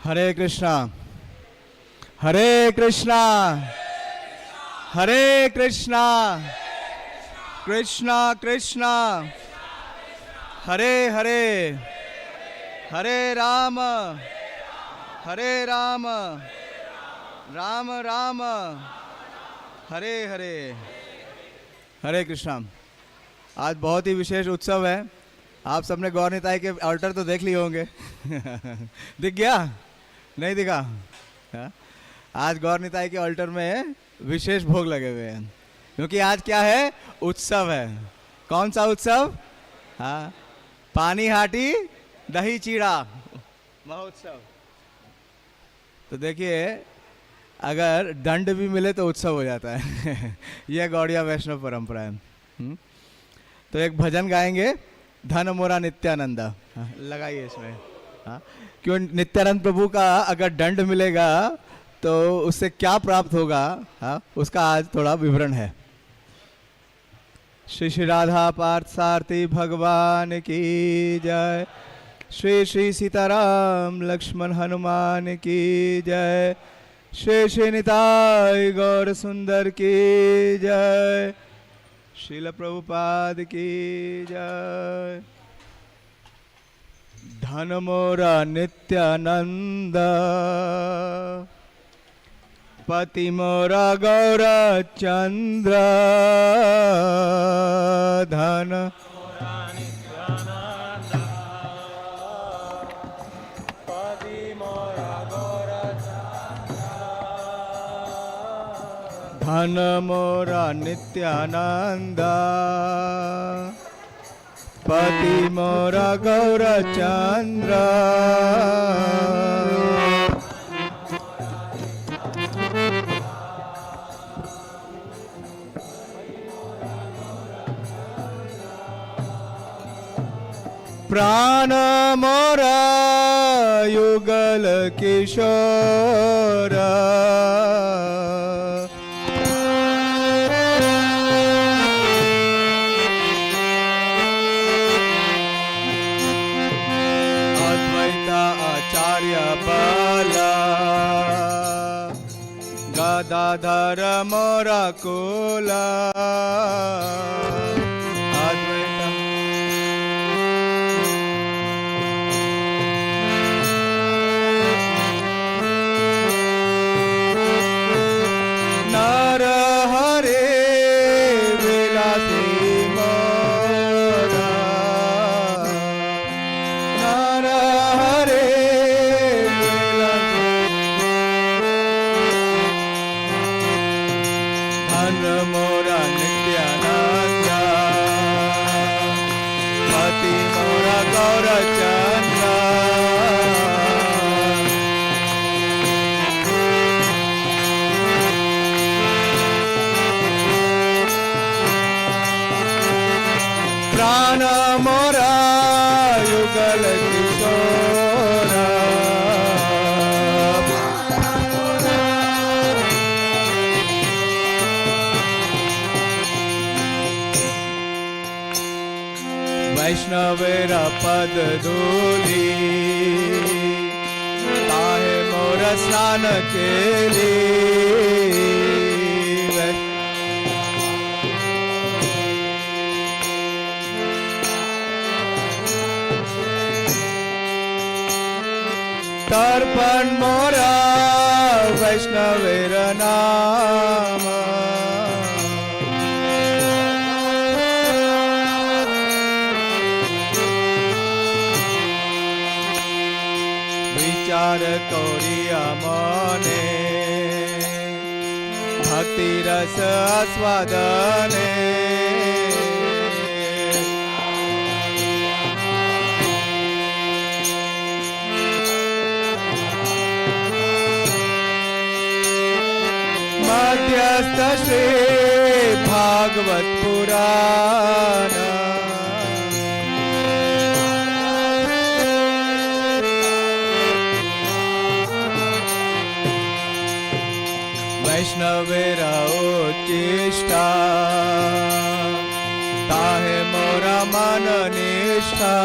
हरे कृष्णा हरे कृष्णा हरे कृष्णा कृष्णा कृष्णा हरे हरे हरे राम राम राम हरे हरे। हरे कृष्णा। आज बहुत ही विशेष उत्सव है। आप सबने गौर निताई के ऑल्टर तो देख लिए होंगे दिख गया? नहीं दिखा? हाँ? आज गौर निताई के ऑल्टर में विशेष भोग लगे हुए हैं, क्योंकि आज क्या है? उत्सव है। कौन सा उत्सव? हाँ, पानी हाटी दही चीड़ा महोत्सव। तो देखिए, अगर दंड भी मिले तो उत्सव हो जाता है यह गौड़िया वैष्णव परंपरा है। तो एक भजन गाएंगे, धन मोरा नित्यानंदा। लगाइए इसमें। हाँ, क्यों? नित्यानंद प्रभु का अगर दंड मिलेगा तो उससे क्या प्राप्त होगा, हाँ, उसका आज थोड़ा विवरण है। श्री श्री राधा पार्थ सारथी भगवान की जय। श्री श्री सीताराम लक्ष्मण हनुमान की जय। श्री श्री निताई गौर सुंदर की जय। श्रील प्रभुपाद की जय। धन मोरा नित्यानंद, पति मोरा गौर चंद्र। धन धन मोरा नित्यानंद, पति मोरा गौर चंद्र। प्राण मोरा युगल किशोर। गदाधर मोरा कुला। नर हरे विलासी मोरा। नर हरे मोरा नित्यानंद, पति मोरा गौर चंद्र। प्राण मोरा युगल किशोर। वैष्णवेरा पद धूली, ताहे मोर स्नान केली। तर्पण मोरा वैष्णवेर नाम। विचार कोरिया मने, भक्ति रस आस्वादने। मध्यस्थ श्री भागवत पुराण। वैष्णवेरा उच्चिष्टा, ताहे मोरा मन निष्ठा।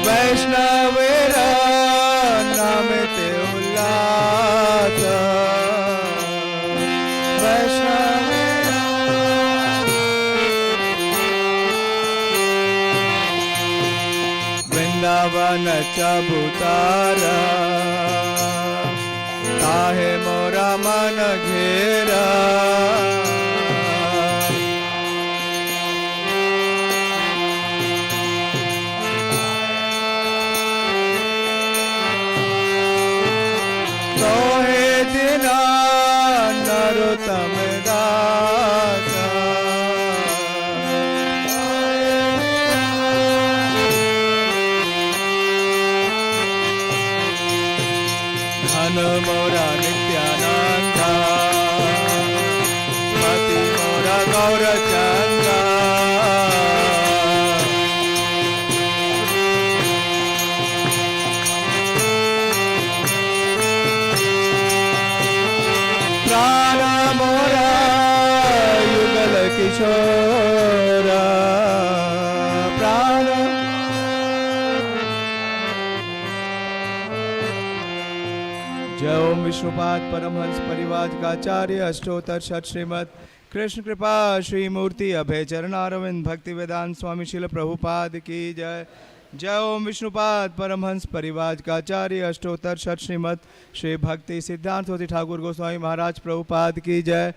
वैष्णवेरा नाम ते उल्लास वैष्णवेरा वृंदावन चबूतारा काहे मोरा मन घेरा तोहे दिना नरोत्तम दास धन मोरा नित्यानंदा मति मोरा गौरचंदा प्राण मोरा युगल किशोरा प्राण जय ओम विष्णुपाद परमहंस परिवार का आचार्य अष्टोत्तर शत श्रीमद कृष्ण कृपा श्री मूर्ति अभय चरण अरविंद भक्ति वेदांत स्वामी शिल प्रभुपाद की जय। जय ओम विष्णुपाद परमहंस परिवार का आचार्य अष्टोत्तर शत श्रीमद श्री भक्ति सिद्धांत ठाकुर गोस्वामी महाराज प्रभुपाद की जय।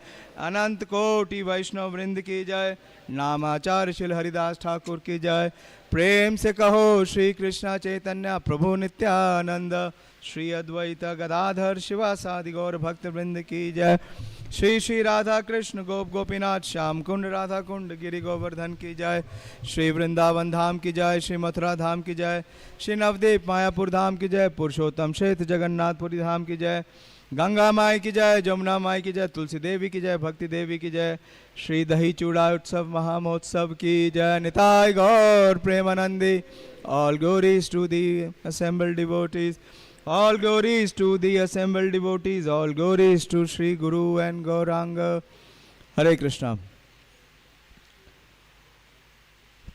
अनंत कोटि वैष्णव वृंद की जय। नामाचार्य शिल हरिदास ठाकुर की जय। प्रेम से कहो श्री कृष्ण चैतन्य प्रभु नित्यानंद श्री अद्वैत गदाधर शिवासादि गौर भक्त वृंद की जय। श्री श्री राधा कृष्ण गोप गोपीनाथ श्याम कुंड राधा कुंड गिरि गोवर्धन की जय। श्री वृंदावन धाम की जय। श्री मथुरा धाम की जय। श्री नवदीप मायापुर धाम की जय। पुरुषोत्तम क्षेत्र जगन्नाथपुरी धाम की जय। गंगा माई की जय। जमुना माई की जय। तुलसी देवी की जय। भक्ति देवी की जय। श्री दही चूड़ा उत्सव महामहोत्सव की जय। Nitai Gaur Premanandi. All glories to the assembled devotees. All glories to the assembled devotees. All glories to Sri Guru and Gauranga. हरे कृष्णा।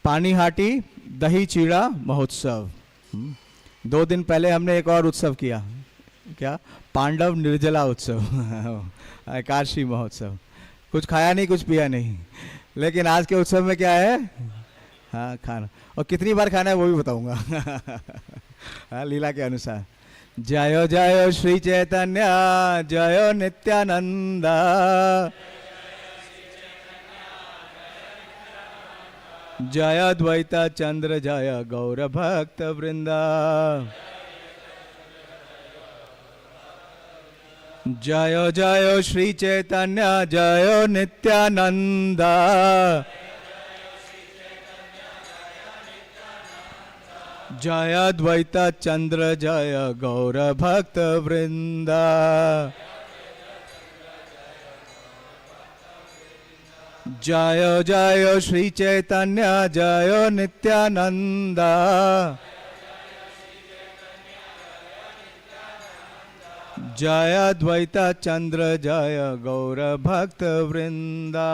पानीहाटी दही चीड़ा महोत्सव। 2 दिन पहले हमने एक और उत्सव किया, क्या? पांडव निर्जला उत्सव एकादशी महोत्सव। कुछ खाया नहीं, कुछ पिया नहीं, लेकिन आज के उत्सव में क्या है? हाँ, खाना। और कितनी बार खाना है वो भी बताऊंगा हाँ, लीला के अनुसार। जय जय श्री चैतन्य जय नित्यानंद जय द्वैत चंद्र जय गौर भक्त वृंदा। जय जय श्री चैतन्य जय नित्यानंद जय द्वैत चंद्र जय गौर भक्त वृंदा। जय जय श्री चैतन्य जय नित्यानंद जय द्वैत चंद्र जय गौर भक्त वृंदा।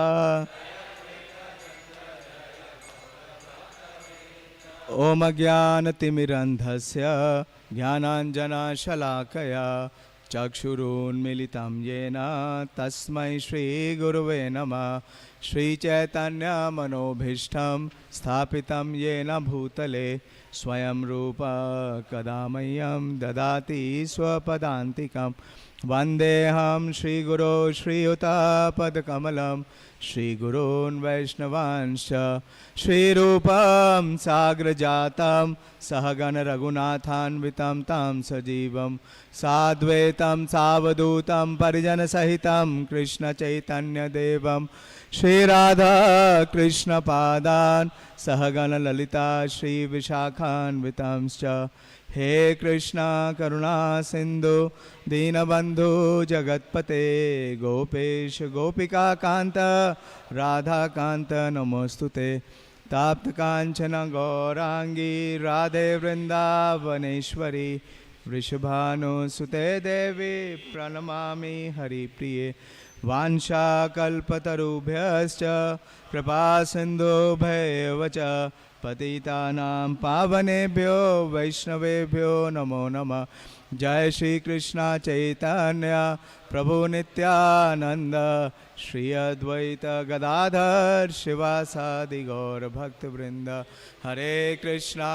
ओम ज्ञानतिमिरन्धस्य ज्ञानाञ्जनशलाकया चक्षुरुन्मीलितं येन तस्मै श्रीगुरुवे नमः। श्रीचैतन्यमनोभीष्टं स्थापितं येन भूतले स्वयं रूप कदा मह्यं ददाति स्वपदान्तिकं। वन्देऽहं श्रीगुरो श्रीयुतापदकमलं श्रीगुरून् वैष्णवांश्च श्रीरूपं साग्रजातं सहगण रघुनाथान्वितं तं सजीवं साद्वैतं सावधूतं परिजनसहितं कृष्णचैतन्यदेवं श्रीराधा कृष्णपादान् सहगण ललिता श्रीविशाखान्वितंश्च। हे कृष्णा करुणा सिंधु दीनबंधु जगतपते गोपेश गोपिका कांत राधा कांत नमोस्तुते। ताप्त कांचन गौरांगी राधे वृंदावनेश्वरी वृषभानुसुते देवी प्रणमामि हरिप्रिये। वाञ्छाकल्पतरुभ्यश्च कृपा सिन्धुभ्येव च पतितानां पावनेभ्यो वैष्णवेभ्यो नमो नमः। जय श्री कृष्ण चैतन्य प्रभु नित्यानंद श्री अद्वैत गदाधर शिवासादि गौर भक्त वृंद। हरे कृष्णा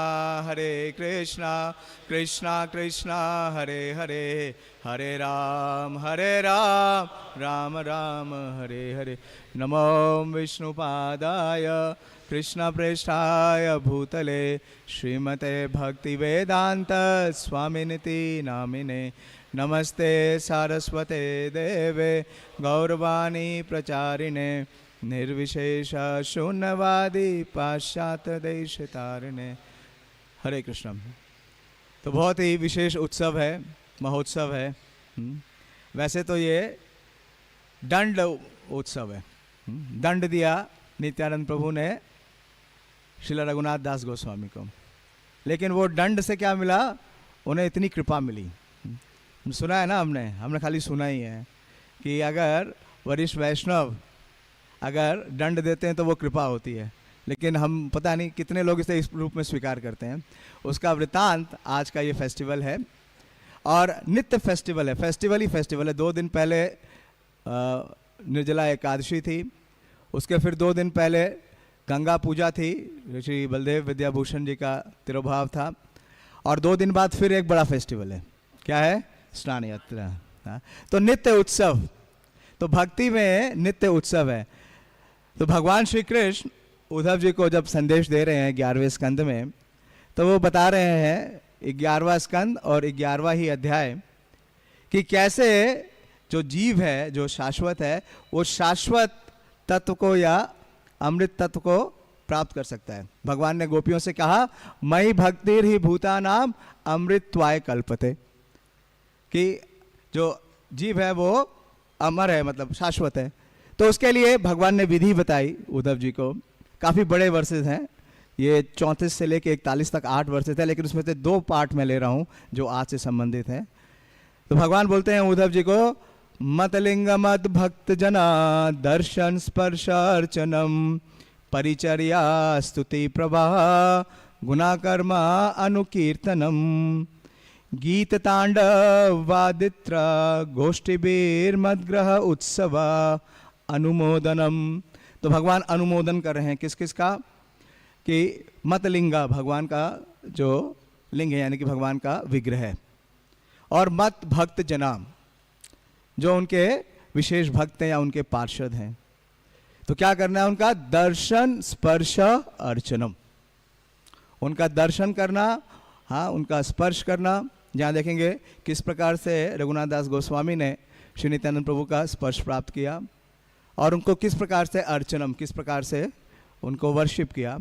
कृष्णा कृष्णा हरे हरे, हरे राम राम राम हरे हरे। नमो विष्णुपादाय कृष्ण प्रेष्ठाय भूतले श्रीमते भक्ति वेदांत स्वामिनिति नामिने। नमस्ते सारस्वते देवे गौरवाणी प्रचारिणे निर्विशेष शून्यवादी पाश्चात्य देश तारिणे। हरे कृष्ण। तो बहुत ही विशेष उत्सव है, महोत्सव है। वैसे तो ये दंड उत्सव है। दंड दिया नित्यानंद प्रभु ने श्रील रघुनाथ दास गोस्वामी को, लेकिन वो दंड से क्या मिला? उन्हें इतनी कृपा मिली। सुना है ना, हमने खाली सुना ही है कि अगर वरिष्ठ वैष्णव अगर दंड देते हैं तो वो कृपा होती है, लेकिन हम पता नहीं कितने लोग इसे इस रूप में स्वीकार करते हैं। उसका वृतांत आज का ये फेस्टिवल है, और नित्य फेस्टिवल है, फेस्टिवल ही फेस्टिवल है। 2 दिन पहले निर्जला एकादशी थी, उसके फिर 2 दिन पहले गंगा पूजा थी, श्री बलदेव विद्याभूषण जी का तिरुभाव था, और 2 दिन बाद फिर एक बड़ा फेस्टिवल है। क्या है? स्नान यात्रा। तो नित्य उत्सव, तो भक्ति में नित्य उत्सव है। तो भगवान श्री कृष्ण उद्धव जी को जब संदेश दे रहे हैं 11वें स्कंद में, तो वो बता रहे हैं 11वां स्कंद और 11वां ही अध्याय कि कैसे जो जीव है, जो शाश्वत है, वो शाश्वत तत्व को या अमृत तत्व को प्राप्त कर सकता है। भगवान ने गोपियों से कहा, मई भक्तिर ही भूतानाम अमृतत्वाय कल्पते, कि जो जीव है वो अमर है, मतलब शाश्वत है। तो उसके लिए भगवान ने विधि बताई उद्धव जी को। काफ़ी बड़े वर्सेस हैं ये, 34 से लेके 41 तक 8 वर्सेस है, लेकिन उसमें से 2 पार्ट में ले रहा हूँ जो आज से संबंधित हैं। तो भगवान बोलते हैं उद्धव जी को, मतलिंग मत भक्त जना दर्शन स्पर्श अर्चनम परिचर्या स्तुति प्रवाह गुना कर्मा अनुकीर्तनम गीत तांडव वादित्र गोष्ठीबीर मदग्रह उत्सव अनुमोदनम। तो भगवान अनुमोदन कर रहे हैं किस किस का? कि मतलिंगा भगवान का जो लिंग है, यानी कि भगवान का विग्रह है, और मत भक्त जना जो उनके विशेष भक्त हैं या उनके पार्षद हैं। तो क्या करना है? उनका दर्शन स्पर्श अर्चनम, उनका दर्शन करना, हाँ, उनका स्पर्श करना। जहाँ देखेंगे किस प्रकार से रघुनाथ दास गोस्वामी ने श्री नित्यानंद प्रभु का स्पर्श प्राप्त किया, और उनको किस प्रकार से अर्चनम, किस प्रकार से उनको वर्शिप किया।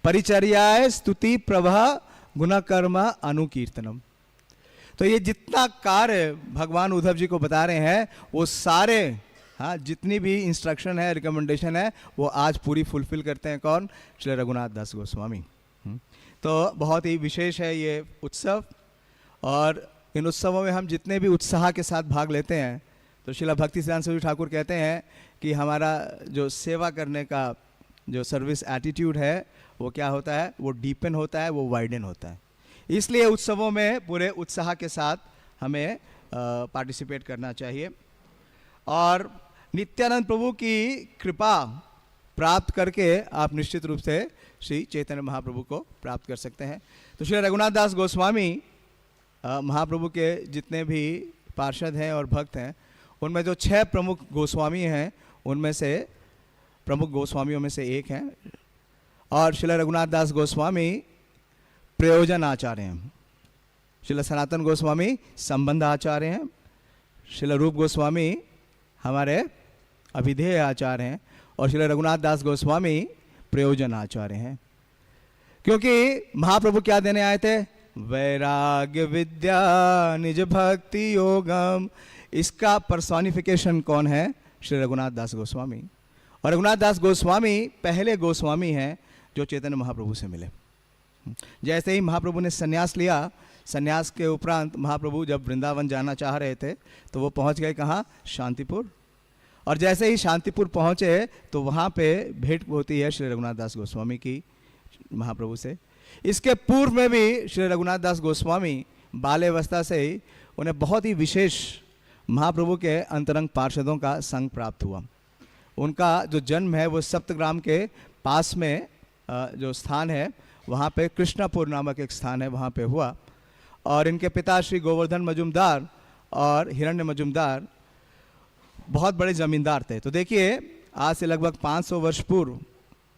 परिचर्याय स्तुति प्रभा गुणकर्मा अनुकीर्तनम। तो ये जितना कार्य भगवान उद्धव जी को बता रहे हैं, वो सारे, हाँ, जितनी भी इंस्ट्रक्शन है, रिकमेंडेशन है, वो आज पूरी फुलफिल करते हैं। कौन? श्री रघुनाथ दास गोस्वामी। तो बहुत ही विशेष है ये उत्सव, और इन उत्सवों में हम जितने भी उत्साह के साथ भाग लेते हैं, तो श्रीला भक्ति सिद्धांत सरस्वती ठाकुर कहते हैं कि हमारा जो सेवा करने का जो सर्विस एटीट्यूड है, वो क्या होता है? वो डीपन होता है, वो वाइडन होता है। इसलिए उत्सवों में पूरे उत्साह के साथ हमें पार्टिसिपेट करना चाहिए, और नित्यानंद प्रभु की कृपा प्राप्त करके आप निश्चित रूप से श्री चैतन्य महाप्रभु को प्राप्त कर सकते हैं। तो श्री रघुनाथ दास गोस्वामी महाप्रभु के जितने भी पार्षद हैं और भक्त हैं, उनमें जो 6 प्रमुख गोस्वामी हैं, उनमें से प्रमुख गोस्वामियों में से एक हैं, और श्री रघुनाथ दास गोस्वामी प्रयोजन आचार्य हैं, श्री सनातन गोस्वामी संबंध आचार्य हैं, श्री रूप गोस्वामी हमारे अभिधेय आचार्य हैं, और श्री रघुनाथ दास गोस्वामी प्रयोजन आचार्य हैं। क्योंकि महाप्रभु क्या देने आए थे? वैराग्य विद्या निज भक्ति योगम। इसका पर्सोनिफिकेशन कौन है? श्री रघुनाथ दास गोस्वामी। और रघुनाथ दास गोस्वामी पहले गोस्वामी हैं जो चैतन्य महाप्रभु से मिले। जैसे ही महाप्रभु ने संन्यास लिया, संन्यास के उपरांत महाप्रभु जब वृंदावन जाना चाह रहे थे, तो वो पहुंच गए कहाँ? शांतिपुर। और जैसे ही शांतिपुर पहुंचे तो वहाँ पे भेंट होती है श्री रघुनाथ दास गोस्वामी की महाप्रभु से। इसके पूर्व में भी श्री रघुनाथ दास गोस्वामी बाल्यावस्था से ही उन्हें बहुत ही विशेष महाप्रभु के अंतरंग पार्षदों का संग प्राप्त हुआ। उनका जो जन्म है वो सप्तग्राम के पास में जो स्थान है वहाँ पे कृष्णापुर नामक एक स्थान है, वहाँ पे हुआ। और इनके पिता श्री गोवर्धन मजुमदार और हिरण्य मजुमदार बहुत बड़े जमींदार थे। तो देखिए आज से लगभग 500 वर्ष पूर्व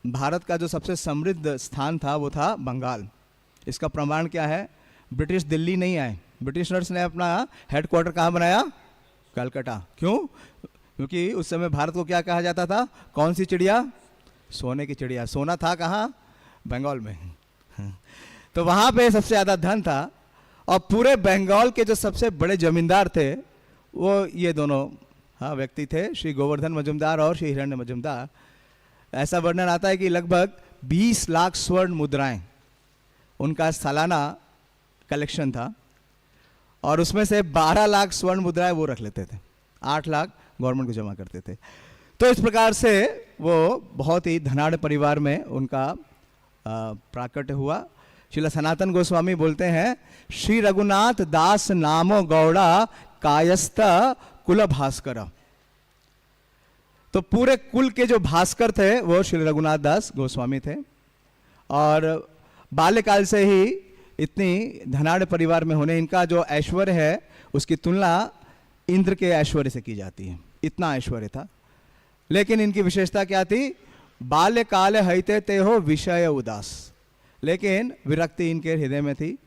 भारत का जो सबसे समृद्ध स्थान था वो था बंगाल। इसका प्रमाण क्या है? ब्रिटिश दिल्ली नहीं आए, ब्रिटिशर्स ने अपना हेडक्वार्टर कहाँ बनाया? कलकत्ता। क्यों? क्योंकि उस समय भारत को क्या कहा जाता था? कौन सी चिड़िया? सोने की चिड़िया। सोना था कहाँ? बंगाल में। तो वहाँ पे सबसे ज़्यादा धन था और पूरे बंगाल के जो सबसे बड़े जमींदार थे वो ये दोनों व्यक्ति थे, श्री गोवर्धन मजुमदार और श्री हिरण्य मजुमदार। ऐसा वर्णन आता है कि लगभग 20 लाख स्वर्ण मुद्राएं उनका सालाना कलेक्शन था और उसमें से 12 लाख स्वर्ण मुद्राएं वो रख लेते थे, 8 लाख गवर्नमेंट को जमा करते थे। तो इस प्रकार से वो बहुत ही धनाढ़ परिवार में उनका प्राकट्य हुआ। श्रील सनातन गोस्वामी बोलते हैं, श्री रघुनाथ दास नामो गौड़ा कायस्थ कुल भास्कर। तो पूरे कुल के जो भास्कर थे वो श्री रघुनाथ दास गोस्वामी थे और बाल्यकाल से ही इतनी धनाढ़ परिवार में होने, इनका जो ऐश्वर्य है उसकी तुलना इंद्र के ऐश्वर्य से की जाती है, इतना ऐश्वर्य था। लेकिन इनकी विशेषता क्या थी? बाल्यकाल हईते ते हो विषय उदास, लेकिन विरक्ति इनके हृदय में थी।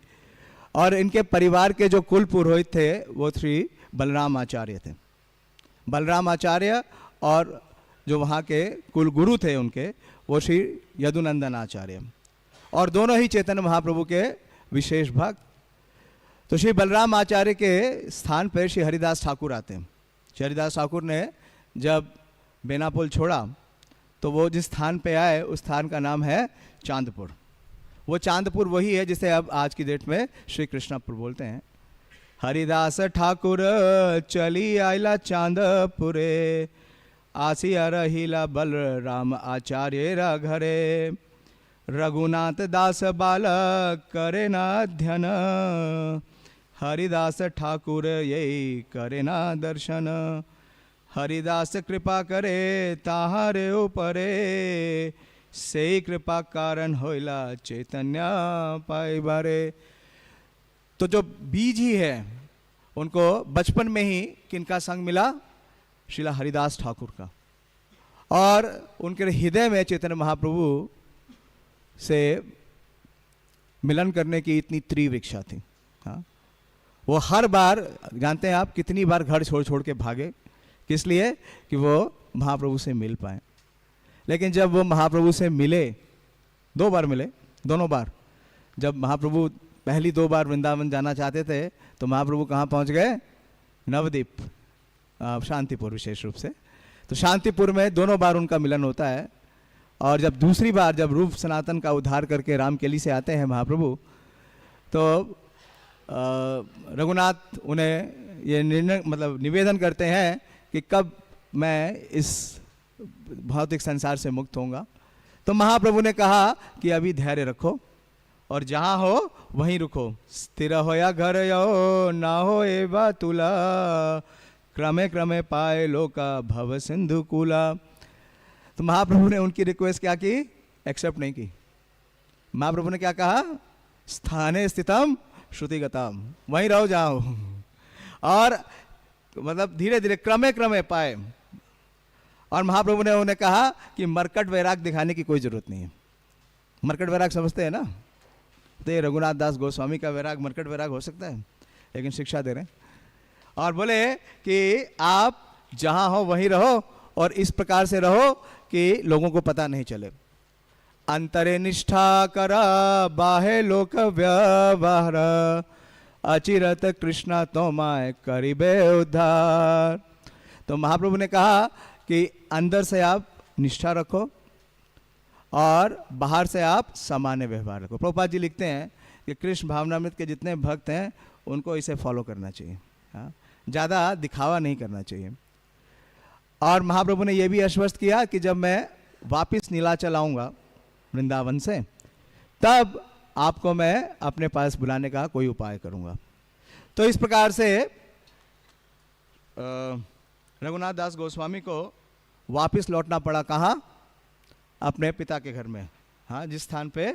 और इनके परिवार के जो कुल पुरोहित थे वो श्री बलराम आचार्य थे। बलराम आचार्य और जो वहाँ के कुल गुरु थे उनके वो श्री यदुनंदन आचार्य, और दोनों ही चैतन्य महाप्रभु के विशेष भक्त। तो श्री बलराम आचार्य के स्थान पर श्री हरिदास ठाकुर आते हैं। श्री हरिदास ठाकुर ने जब बेनापोल छोड़ा तो वो जिस स्थान पे आए उस स्थान का नाम है चांदपुर। वो चांदपुर वही है जिसे अब आज की डेट में श्री कृष्णापुर बोलते हैं। हरिदास ठाकुर चली आइला चांदपुरे, आसिया रहिला बलराम आचार्य रा घरे, रघुनाथ दास बालक करे ना अध्ययन, हरिदास ठाकुर यही करे ना दर्शन, हरिदास कृपा करे ताहारे ऊपरे, से कृपा कारण होइला चैतन्य पाई बारे। तो जो बीज ही है उनको बचपन में ही किनका संग मिला? श्रीला हरिदास ठाकुर का। और उनके हृदय में चैतन्य महाप्रभु से मिलन करने की इतनी तीव्र इच्छा थी। हाँ, वो हर बार, जानते हैं आप कितनी बार घर छोड़ छोड़ के भागे, किस लिए? कि वो महाप्रभु से मिल पाए। लेकिन जब वो महाप्रभु से मिले, 2 बार मिले, दोनों बार जब महाप्रभु पहली 2 बार वृंदावन जाना चाहते थे तो महाप्रभु कहाँ पहुँच गए? नवद्वीप, शांतिपुर विशेष रूप से। तो शांतिपुर में दोनों बार उनका मिलन होता है। और जब दूसरी बार जब रूप सनातन का उद्धार करके रामकेली से आते हैं महाप्रभु, तो रघुनाथ उन्हें ये निर्णय निवेदन करते हैं कि कब मैं इस भौतिक संसार से मुक्त होऊंगा। तो महाप्रभु ने कहा कि अभी धैर्य रखो और जहाँ हो वहीं रुको, स्थिर होया घर यो ना हो एवा तुला, क्रमे क्रमे पाए लोका भव सिंधु कूला। तो महाप्रभु ने उनकी रिक्वेस्ट क्या की? एक्सेप्ट नहीं की। महाप्रभु ने क्या कहा? स्थाने स्थितम श्रुतिगतम, वहीं रहो जाओ। और धीरे धीरे क्रमे क्रमे पाए। और महाप्रभु ने उन्हें कहा कि मरकट वैराग दिखाने की कोई जरूरत नहीं है। मरकट वैराग समझते हैं ना? तो ये रघुनाथ दास गोस्वामी का वैराग मरकट वैराग हो सकता है, लेकिन शिक्षा दे रहे हैं। और बोले कि आप जहां हो वहीं रहो और इस प्रकार से रहो कि लोगों को पता नहीं चले। अंतरे निष्ठा करा बाहे लोक व्यवहार, अचिरत कृष्णा तो माय करीबे उद्धार। तो महाप्रभु ने कहा कि अंदर से आप निष्ठा रखो और बाहर से आप सामान्य व्यवहार रखो। प्रभुपाद जी लिखते हैं कि कृष्ण भावनामृत के जितने भक्त हैं उनको इसे फॉलो करना चाहिए। हाँ, ज़्यादा दिखावा नहीं करना चाहिए। और महाप्रभु ने यह भी आश्वस्त किया कि जब मैं वापस नीलाचल आऊँगा वृंदावन से, तब आपको मैं अपने पास बुलाने का कोई उपाय करूंगा। तो इस प्रकार से रघुनाथ दास गोस्वामी को वापस लौटना पड़ा, कहाँ? अपने पिता के घर में, हाँ, जिस स्थान पे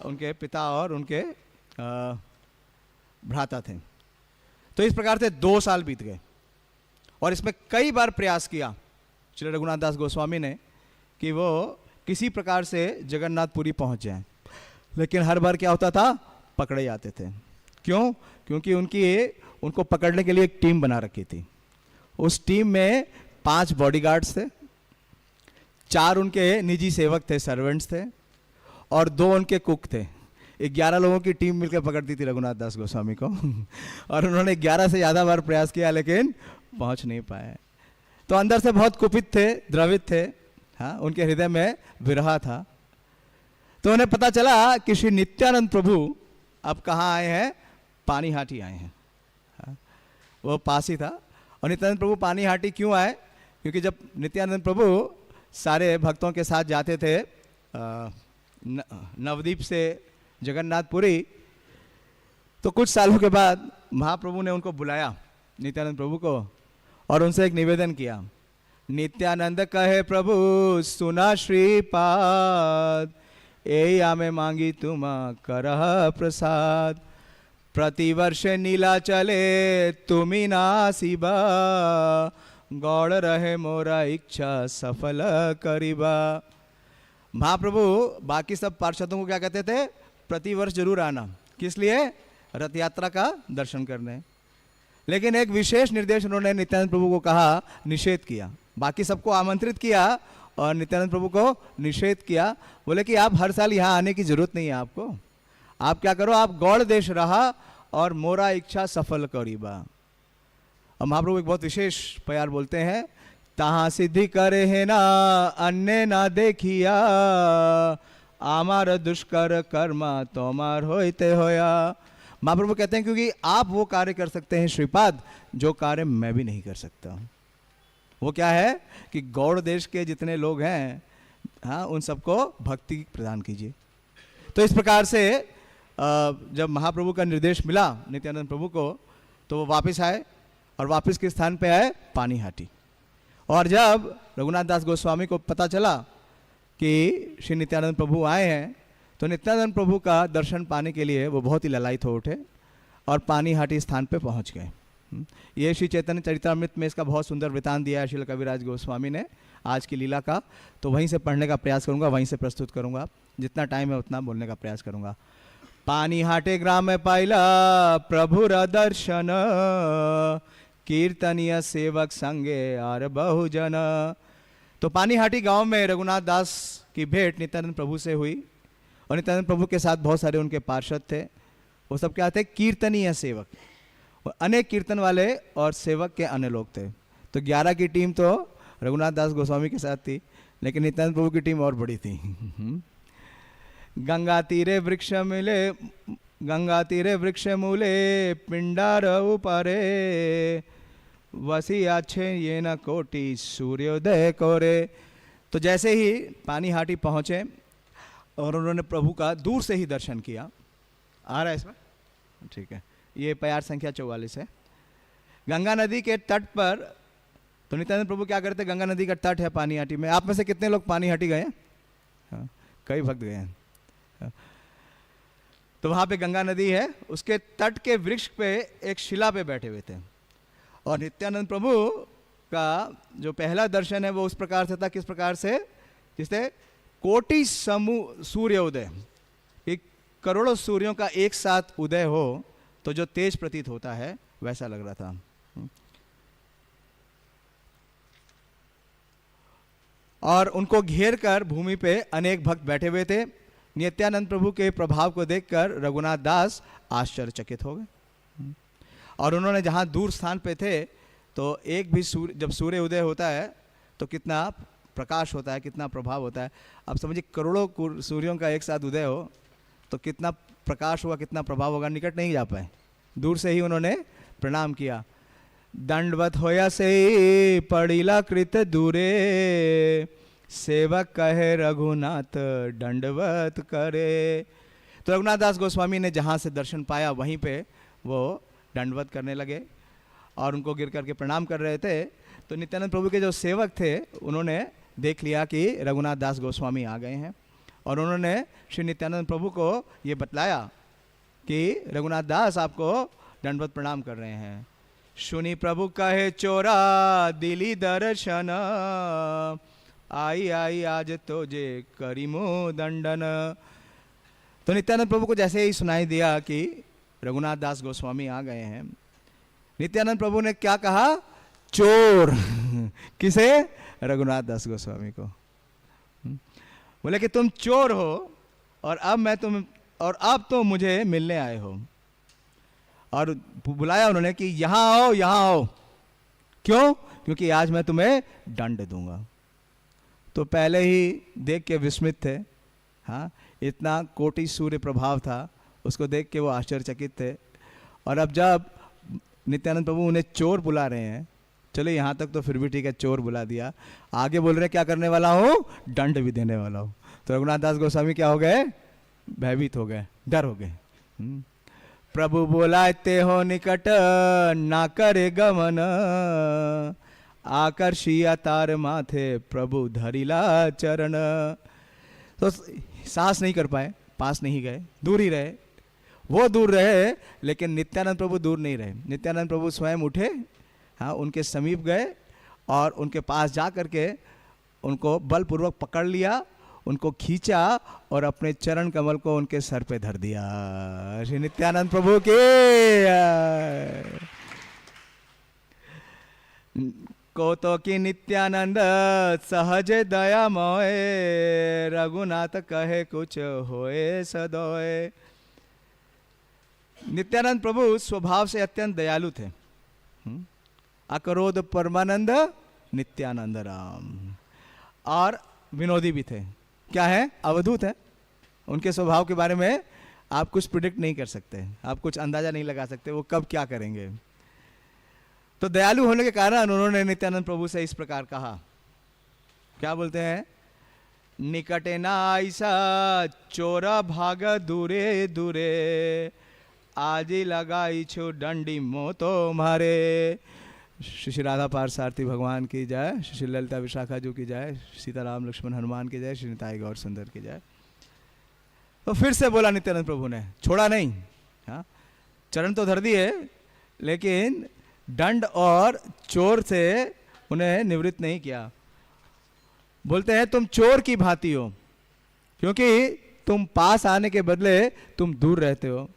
उनके पिता और उनके भ्राता थे। तो इस प्रकार से 2 साल बीत गए और इसमें कई बार प्रयास किया श्री रघुनाथ दास गोस्वामी ने कि वो किसी प्रकार से जगन्नाथपुरी पहुंच जाएं, लेकिन हर बार क्या होता था? पकड़े जाते थे। क्यों? क्योंकि उनको पकड़ने के लिए एक टीम बना रखी थी। उस टीम में 5 बॉडीगार्ड्स थे, 4 उनके निजी सेवक थे, सर्वेंट्स थे, और 2 उनके कुक थे। 11 लोगों की टीम मिलकर पकड़ती थी रघुनाथ दास गोस्वामी को और उन्होंने 11 से ज़्यादा बार प्रयास किया, लेकिन पहुंच नहीं पाए। तो अंदर से बहुत कुपित थे, द्रवित थे, हाँ, उनके हृदय में विरह था। तो उन्हें पता चला कि श्री नित्यानंद प्रभु अब कहाँ आए हैं? पानीहाटी आए हैं, हाँ, वो पास ही था। और नित्यानंद प्रभु पानीहाटी क्यों आए? क्योंकि जब नित्यानंद प्रभु सारे भक्तों के साथ जाते थे नवद्वीप से जगन्नाथपुरी, तो कुछ सालों के बाद महाप्रभु ने उनको बुलाया, नित्यानंद प्रभु को, और उनसे एक निवेदन किया। नित्यानंद कहे प्रभु सुना श्रीपाद, ए आमे मांगी तुम करह प्रसाद, प्रतिवर्ष नीला चले तुमी नासिबा, गौड़ रहे मोरा इच्छा सफल करीबा। महाप्रभु बाकी सब पार्षदों को क्या कहते थे? प्रतिवर्ष जरूर आना। किस लिए? रथ यात्रा का दर्शन करने। लेकिन एक विशेष निर्देश उन्होंने नित्यानंद प्रभु को कहा, निषेध किया। बाकी सबको आमंत्रित किया और नित्यानंद प्रभु को निषेध किया। बोले कि आप हर साल यहाँ आने की जरूरत नहीं है आपको, आप क्या करो, आप गौड़ देश रहा और मोरा इच्छा सफल करीबा। और महाप्रभु एक बहुत विशेष प्यार बोलते हैं, तहाँ सिद्धि करे है ना अन्य ना देखिया, आमार दुष्कर कर्मा तोमार होते होया। महाप्रभु कहते हैं क्योंकि आप वो कार्य कर सकते हैं श्रीपाद जो कार्य मैं भी नहीं कर सकता हूँ। वो क्या है कि गौड़ देश के जितने लोग हैं, हाँ, उन सबको भक्ति प्रदान कीजिए। तो इस प्रकार से जब महाप्रभु का निर्देश मिला नित्यानंद प्रभु को, तो वो वापस आए और वापस किस स्थान पे आए? पानीहाटी। और जब रघुनाथ दास गोस्वामी को पता चला कि श्री नित्यानंद प्रभु आए हैं, तो नित्यानंद प्रभु का दर्शन पाने के लिए वो बहुत ही ललायित हो उठे और पानीहाटी स्थान पे पहुंच गए। ये श्री चैतन्य चरितामृत में इसका बहुत सुंदर वृतांत दिया है श्रील कविराज गोस्वामी ने आज की लीला का, तो वहीं से पढ़ने का प्रयास करूंगा, वहीं से प्रस्तुत करूंगा। जितना टाइम है उतना बोलने का प्रयास करूंगा। पानीहाटे ग्राम में पाइला प्रभु र दर्शन, कीर्तनीय सेवक संगे और बहुजन। तो पानीहाटी गांव में रघुनाथ दास की भेंट नित्यानंद प्रभु से हुई और नित्यानंद प्रभु के साथ बहुत सारे उनके पार्षद थे। वो सब क्या थे? कीर्तनीय सेवक, अनेक कीर्तन वाले और सेवक के अन्य लोग थे। तो 11 की टीम तो रघुनाथ दास गोस्वामी के साथ थी, लेकिन नित्यानंद प्रभु की टीम और बड़ी थी। गंगा तीरे वृक्ष मिले, गंगा तीरे वृक्ष मूले, पिंडार ऊपरे, वसी अच्छे ये न कोटि सूर्योदय कोरे। तो जैसे ही पानीहाटी पहुँचे और उन्होंने प्रभु का दूर से ही दर्शन किया। आ रहा है इसमें? ठीक है, ये प्यार संख्या 44 है। गंगा नदी के तट पर, तो नित्यानंद प्रभु क्या करते? गंगा नदी का तट है पानीहाटी में। आप में से कितने लोग पानीहाटी गए हैं? हाँ, कई भक्त गए हैं। हाँ। तो वहाँ पे गंगा नदी है, उसके तट के वृक्ष पे एक शिला पे बैठे हुए थे और नित्यानंद प्रभु का जो पहला दर्शन है वो उस प्रकार से था। किस प्रकार से? जिससे कोटि समूह सूर्योदय, एक करोड़ों सूर्यों का एक साथ उदय हो तो जो तेज प्रतीत होता है वैसा लग रहा था। और उनको घेर कर भूमि पे अनेक भक्त बैठे हुए थे। नित्यानंद प्रभु के प्रभाव को देखकर रघुनाथ दास आश्चर्यचकित हो गए और उन्होंने जहाँ दूर स्थान पे थे तो एक भी सूर्य, जब सूर्य उदय होता है तो कितना प्रकाश होता है, कितना प्रभाव होता है। अब समझिए करोड़ों सूर्यों का एक साथ उदय हो तो कितना प्रकाश होगा, कितना प्रभाव होगा। निकट नहीं जा पाए, दूर से ही उन्होंने प्रणाम किया। दंडवत होया से पड़ीला कृत दूरे, सेवक कहे रघुनाथ दंडवत करे। तो रघुनाथ दास गोस्वामी ने जहाँ से दर्शन पाया वहीं पे वो दंडवत करने लगे और उनको गिर करके प्रणाम कर रहे थे। तो नित्यानंद प्रभु के जो सेवक थे उन्होंने देख लिया कि रघुनाथ दास गोस्वामी आ गए हैं और उन्होंने श्री नित्यानंद प्रभु को ये बतलाया कि रघुनाथ दास आपको दंडवत प्रणाम कर रहे हैं। सुनी प्रभु कहे चोरा दिली दर्शन, आई आई आज तो जे करीमो दंडन। तो नित्यानंद प्रभु को जैसे ही सुनाई दिया कि रघुनाथ दास गोस्वामी आ गए हैं, नित्यानंद प्रभु ने क्या कहा? चोर। किसे? रघुनाथ दास गोस्वामी को। बोले कि तुम चोर हो और अब तो मुझे मिलने आए हो। और बुलाया उन्होंने कि यहाँ आओ, यहाँ आओ। क्यों? क्योंकि आज मैं तुम्हें दंड दूंगा। तो पहले ही देख के विस्मित थे। हाँ, इतना कोटि सूर्य प्रभाव था, उसको देख के वो आश्चर्यचकित थे। और अब जब नित्यानंद प्रभु उन्हें चोर बुला रहे हैं, चलो यहाँ तक तो फिर भी ठीक है, चोर बुला दिया, आगे बोल रहे क्या करने वाला हूँ? दंड भी देने वाला हूँ। तो रघुनाथ दास गोस्वामी क्या हो गए? भयभीत हो गए, डर हो गए। प्रभु बोलाते हो निकट ना करे गमन, आकर्षिया तार माथे प्रभु धरिला चरण। तो साहस नहीं कर पाए, पास नहीं गए, दूर ही रहे। वो दूर रहे लेकिन नित्यानंद प्रभु दूर नहीं रहे। नित्यानंद प्रभु स्वयं उठे, हाँ, उनके समीप गए और उनके पास जा करके उनको बलपूर्वक पकड़ लिया, उनको खींचा और अपने चरण कमल को उनके सर पे धर दिया। श्री नित्यानंद प्रभु के को तो कि नित्यानंद सहज दयामय, रघुनाथ कहे कुछ होए सदोए। नित्यानंद प्रभु स्वभाव से अत्यंत दयालु थे। अकरोध परमानंद नित्यानंद राम, और विनोदी भी थे। क्या है? अवधूत है। उनके स्वभाव के बारे में आप कुछ प्रिडिक्ट नहीं कर सकते, आप कुछ अंदाजा नहीं लगा सकते वो कब क्या करेंगे। तो दयालु होने के कारण उन्होंने नित्यानंद प्रभु से इस प्रकार कहा, क्या बोलते हैं? निकटे ना ऐसा चोरा भाग दूरे दूरे, आजी लगाई छु डंडी मोतो मारे। श्री राधा पारसारथी भगवान की जय, श्री ललिता विशाखा जी की जय, सीताराम लक्ष्मण हनुमान की जय, श्री निताई गौर सुंदर की जय। तो फिर से बोला नित्यानंद प्रभु ने, छोड़ा नहीं। हाँ, चरण तो धर दिए लेकिन दंड और चोर से उन्हें निवृत्त नहीं किया। बोलते हैं तुम चोर की भांति हो, क्योंकि तुम पास आने के बदले तुम दूर रहते हो।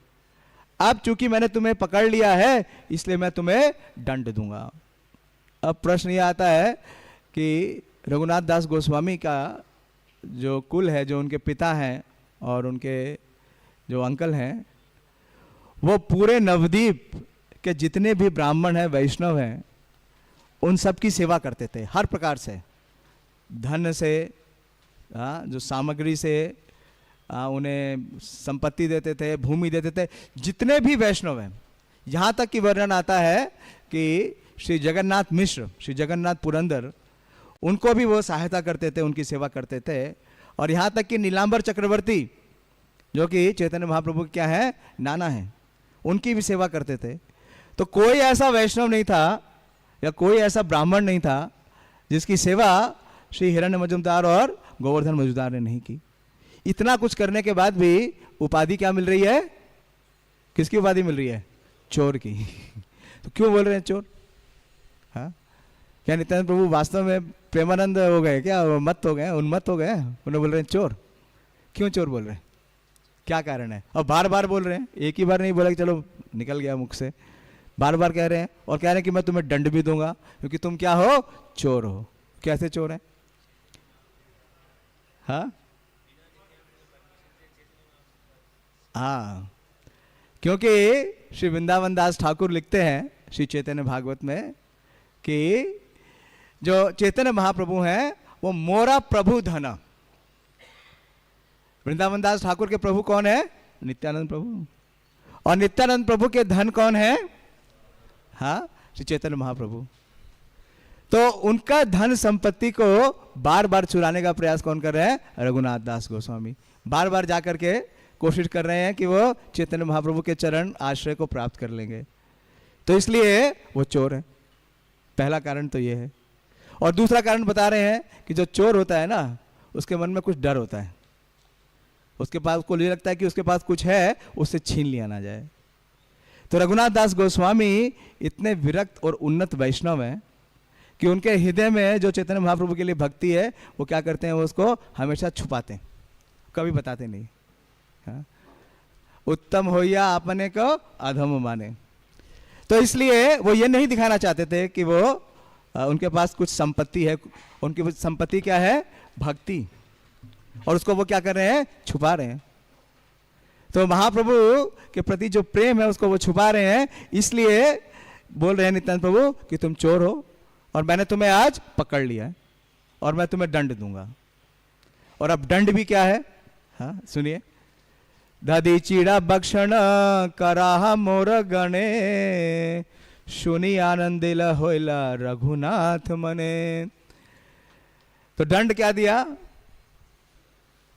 अब चूंकि मैंने तुम्हें पकड़ लिया है इसलिए मैं तुम्हें दंड दूंगा। अब प्रश्न ये आता है कि रघुनाथ दास गोस्वामी का जो कुल है, जो उनके पिता हैं और उनके जो अंकल हैं, वो पूरे नवद्वीप के जितने भी ब्राह्मण हैं, वैष्णव हैं, उन सब की सेवा करते थे हर प्रकार से, धन से, जो सामग्री से, उन्हें संपत्ति देते थे, भूमि देते थे। जितने भी वैष्णव हैं, यहाँ तक कि वर्णन आता है कि श्री जगन्नाथ मिश्र, श्री जगन्नाथ पुरंदर, उनको भी वो सहायता करते थे, उनकी सेवा करते थे। और यहाँ तक कि नीलांबर चक्रवर्ती, जो कि चैतन्य महाप्रभु के क्या है, नाना हैं, उनकी भी सेवा करते थे। तो कोई ऐसा वैष्णव नहीं था या कोई ऐसा ब्राह्मण नहीं था जिसकी सेवा श्री हिरण्य मजुमदार और गोवर्धन मजुमदार ने नहीं की। इतना कुछ करने के बाद भी उपाधि क्या मिल रही है? किसकी उपाधि मिल रही है? चोर की। तो क्यों बोल रहे हैं चोर? हाँ, क्या नित्यानंद प्रभु वास्तव में प्रेमानंद हो गए क्या? मत हो गए, उन्मत्त हो गए, उन्हें बोल रहे हैं चोर? क्यों चोर बोल रहे हैं? क्या कारण है? और बार बार बोल रहे हैं, एक ही बार नहीं बोला कि चलो निकल गया मुख से, बार बार कह रहे हैं। और कह रहे हैं कि मैं तुम्हें दंड भी दूंगा क्योंकि तुम क्या हो? चोर हो। कैसे चोर है? हाँ हाँ, क्योंकि श्री वृंदावन दास ठाकुर लिखते हैं श्री चैतन्य भागवत में कि जो चैतन्य महाप्रभु हैं वो मोरा प्रभु धन। वृंदावन दास ठाकुर के प्रभु कौन है? नित्यानंद प्रभु। और नित्यानंद प्रभु के धन कौन है? हाँ, श्री चैतन्य महाप्रभु। तो उनका धन संपत्ति को बार बार चुराने का प्रयास कौन कर रहे हैं? रघुनाथ दास गोस्वामी। बार बार जाकर के कोशिश कर रहे हैं कि वो चैतन्य महाप्रभु के चरण आश्रय को प्राप्त कर लेंगे, तो इसलिए वो चोर है। पहला कारण तो ये है। और दूसरा कारण बता रहे हैं कि जो चोर होता है ना, उसके मन में कुछ डर होता है, उसके पास को ये लगता है कि उसके पास कुछ है, उससे छीन लिया ना जाए। तो रघुनाथ दास गोस्वामी इतने विरक्त और उन्नत वैष्णव हैं कि उनके हृदय में जो चैतन्य महाप्रभु के लिए भक्ति है, वो क्या करते हैं, वो उसको हमेशा छुपाते हैं, कभी बताते नहीं। हाँ? उत्तम हो या अपने को अधम माने। तो इसलिए वो ये नहीं दिखाना चाहते थे कि वो उनके पास कुछ संपत्ति है। उनकी संपत्ति क्या है? भक्ति। और उसको वो क्या कर रहे हैं? छुपा रहे हैं। तो महाप्रभु के प्रति जो प्रेम है उसको वो छुपा रहे हैं, इसलिए बोल रहे हैं नित्यानंद प्रभु कि तुम चोर हो और मैंने तुम्हें आज पकड़ लिया है और मैं तुम्हें दंड दूंगा। और अब दंड भी क्या है? हाँ सुनिए। दधी चीड़ा भक्षण कराह मोर गणे, सुनी आनंदिल होइला रघुनाथ मने। तो दंड क्या दिया?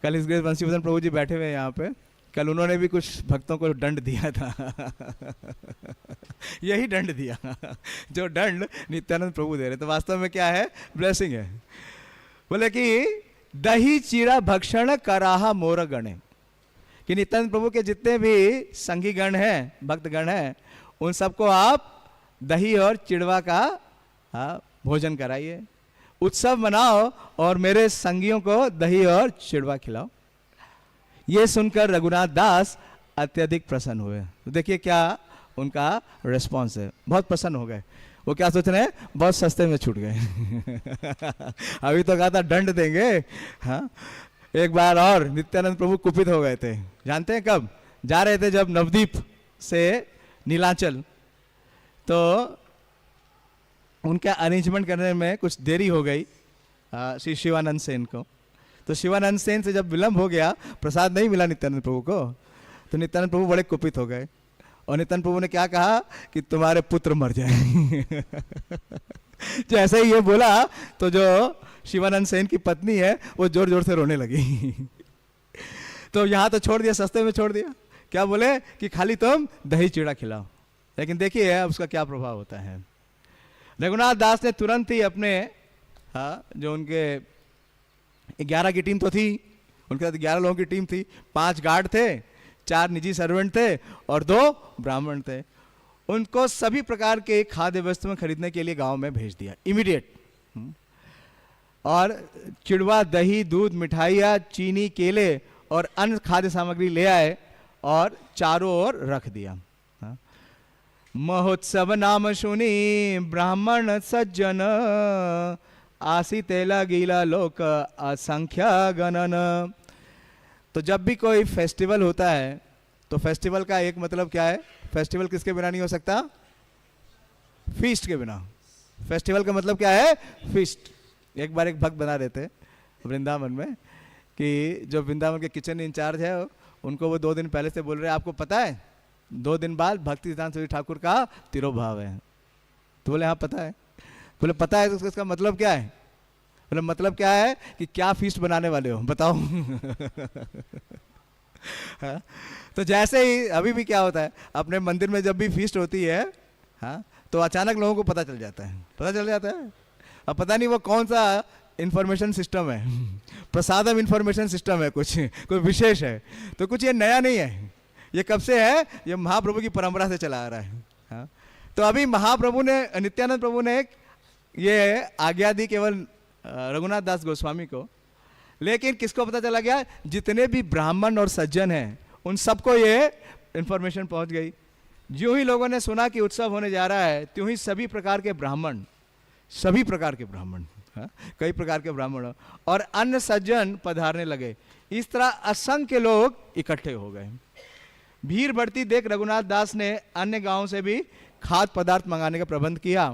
कल इस ग्रेस वंशीवर्धन प्रभु जी बैठे हुए हैं यहाँ पे, कल उन्होंने भी कुछ भक्तों को दंड दिया था। यही दंड दिया जो दंड नित्यानंद प्रभु दे रहे। तो वास्तव में क्या है? ब्लेसिंग है। बोले कि दही चीड़ा भक्षण कराहा मोर गणे, कि नित्यानंद प्रभु के जितने भी संगी गण हैं, भक्त गण हैं, उन सबको आप दही और चिड़वा का भोजन कराइए, उत्सव मनाओ और मेरे संगियों को दही और चिड़वा खिलाओ। ये सुनकर रघुनाथ दास अत्यधिक प्रसन्न हुए। तो देखिए क्या उनका रिस्पॉन्स है, बहुत प्रसन्न हो गए। वो क्या सोच रहे हैं? बहुत सस्ते में छूट गए। अभी तो कहा था दंड देंगे। हाँ, एक बार और नित्यानंद प्रभु कुपित हो गए थे। जानते हैं कब? जा रहे थे जब नवदीप से नीलांचल, तो उनका अरेंजमेंट करने में कुछ देरी हो गई श्री शिवानंद सेन को। तो शिवानंद सेन से जब विलंब हो गया, प्रसाद नहीं मिला नित्यानंद प्रभु को, तो नित्यानंद प्रभु बड़े कुपित हो गए। और नित्यानंद प्रभु ने क्या कहा कि तुम्हारे पुत्र मर जाए। जैसे ही ये बोला तो जो शिवानंद सेन की पत्नी है वो जोर जोर से रोने लगी। तो यहाँ तो छोड़ दिया, सस्ते में छोड़ दिया। क्या बोले कि खाली तुम दही चीड़ा खिलाओ। लेकिन देखिए अब उसका क्या प्रभाव होता है। रघुनाथ दास ने तुरंत ही अपने जो उनके 11 की टीम तो थी, उनके साथ 11 लोगों की टीम थी, 5 गार्ड थे, 4 निजी सर्वेंट थे और 2 ब्राह्मण थे। उनको सभी प्रकार के खाद्य वस्तुएं खरीदने के लिए गांव में भेज दिया इमीडिएट। और चिड़वा, दही, दूध, मिठाइयाँ, चीनी, केले और अन्य खाद्य सामग्री ले आए और चारों ओर रख दिया। महोत्सव नाम सुनी ब्राह्मण सज्जन, आसी तेला गीला लोक असंख्या गणन। तो जब भी कोई फेस्टिवल होता है तो फेस्टिवल का एक मतलब क्या है? फेस्टिवल किसके बिना नहीं हो सकता? फीस्ट के बिना। फेस्टिवल का मतलब क्या है? फीस्ट। एक बार एक भक्त बना रहे थे वृंदावन में कि जो वृंदावन के किचन इंचार्ज है उनको वो 2 दिन पहले से बोल रहे हैं आपको पता है 2 दिन बाद भक्ति सिद्धांत सूरी ठाकुर का तिरोभाव है। तो बोले हाँ पता है। बोले पता है तो इसका मतलब क्या है? बोले मतलब क्या है कि क्या फीस्ट बनाने वाले हो बताओ। हाँ? तो जैसे ही अभी भी क्या होता है अपने मंदिर में जब भी फीस्ट होती है, हाँ, तो अचानक लोगों को पता चल जाता है, पता चल जाता है। अब पता नहीं वो कौन सा इंफॉर्मेशन सिस्टम है, प्रसादम इंफॉर्मेशन सिस्टम है, कुछ कोई विशेष है। तो कुछ ये नया नहीं है, ये कब से है? ये महाप्रभु की परंपरा से चला आ रहा है। हाँ? तो अभी महाप्रभु ने, नित्यानंद प्रभु ने ये आज्ञा दी केवल रघुनाथ दास गोस्वामी को, लेकिन किसको पता चला गया? जितने भी ब्राह्मण और सज्जन हैं उन सबको ये इंफॉर्मेशन पहुंच गई। जो ही लोगों ने सुना कि उत्सव होने जा रहा है, त्यों ही सभी प्रकार के ब्राह्मण, सभी प्रकार के ब्राह्मण, कई प्रकार के ब्राह्मण और अन्य सज्जन पधारने लगे। इस तरह असंख्य लोग इकट्ठे हो गए। भीड़ बढ़ती देख रघुनाथ दास ने अन्य गांवों से भी खाद्य पदार्थ मंगाने का प्रबंध किया।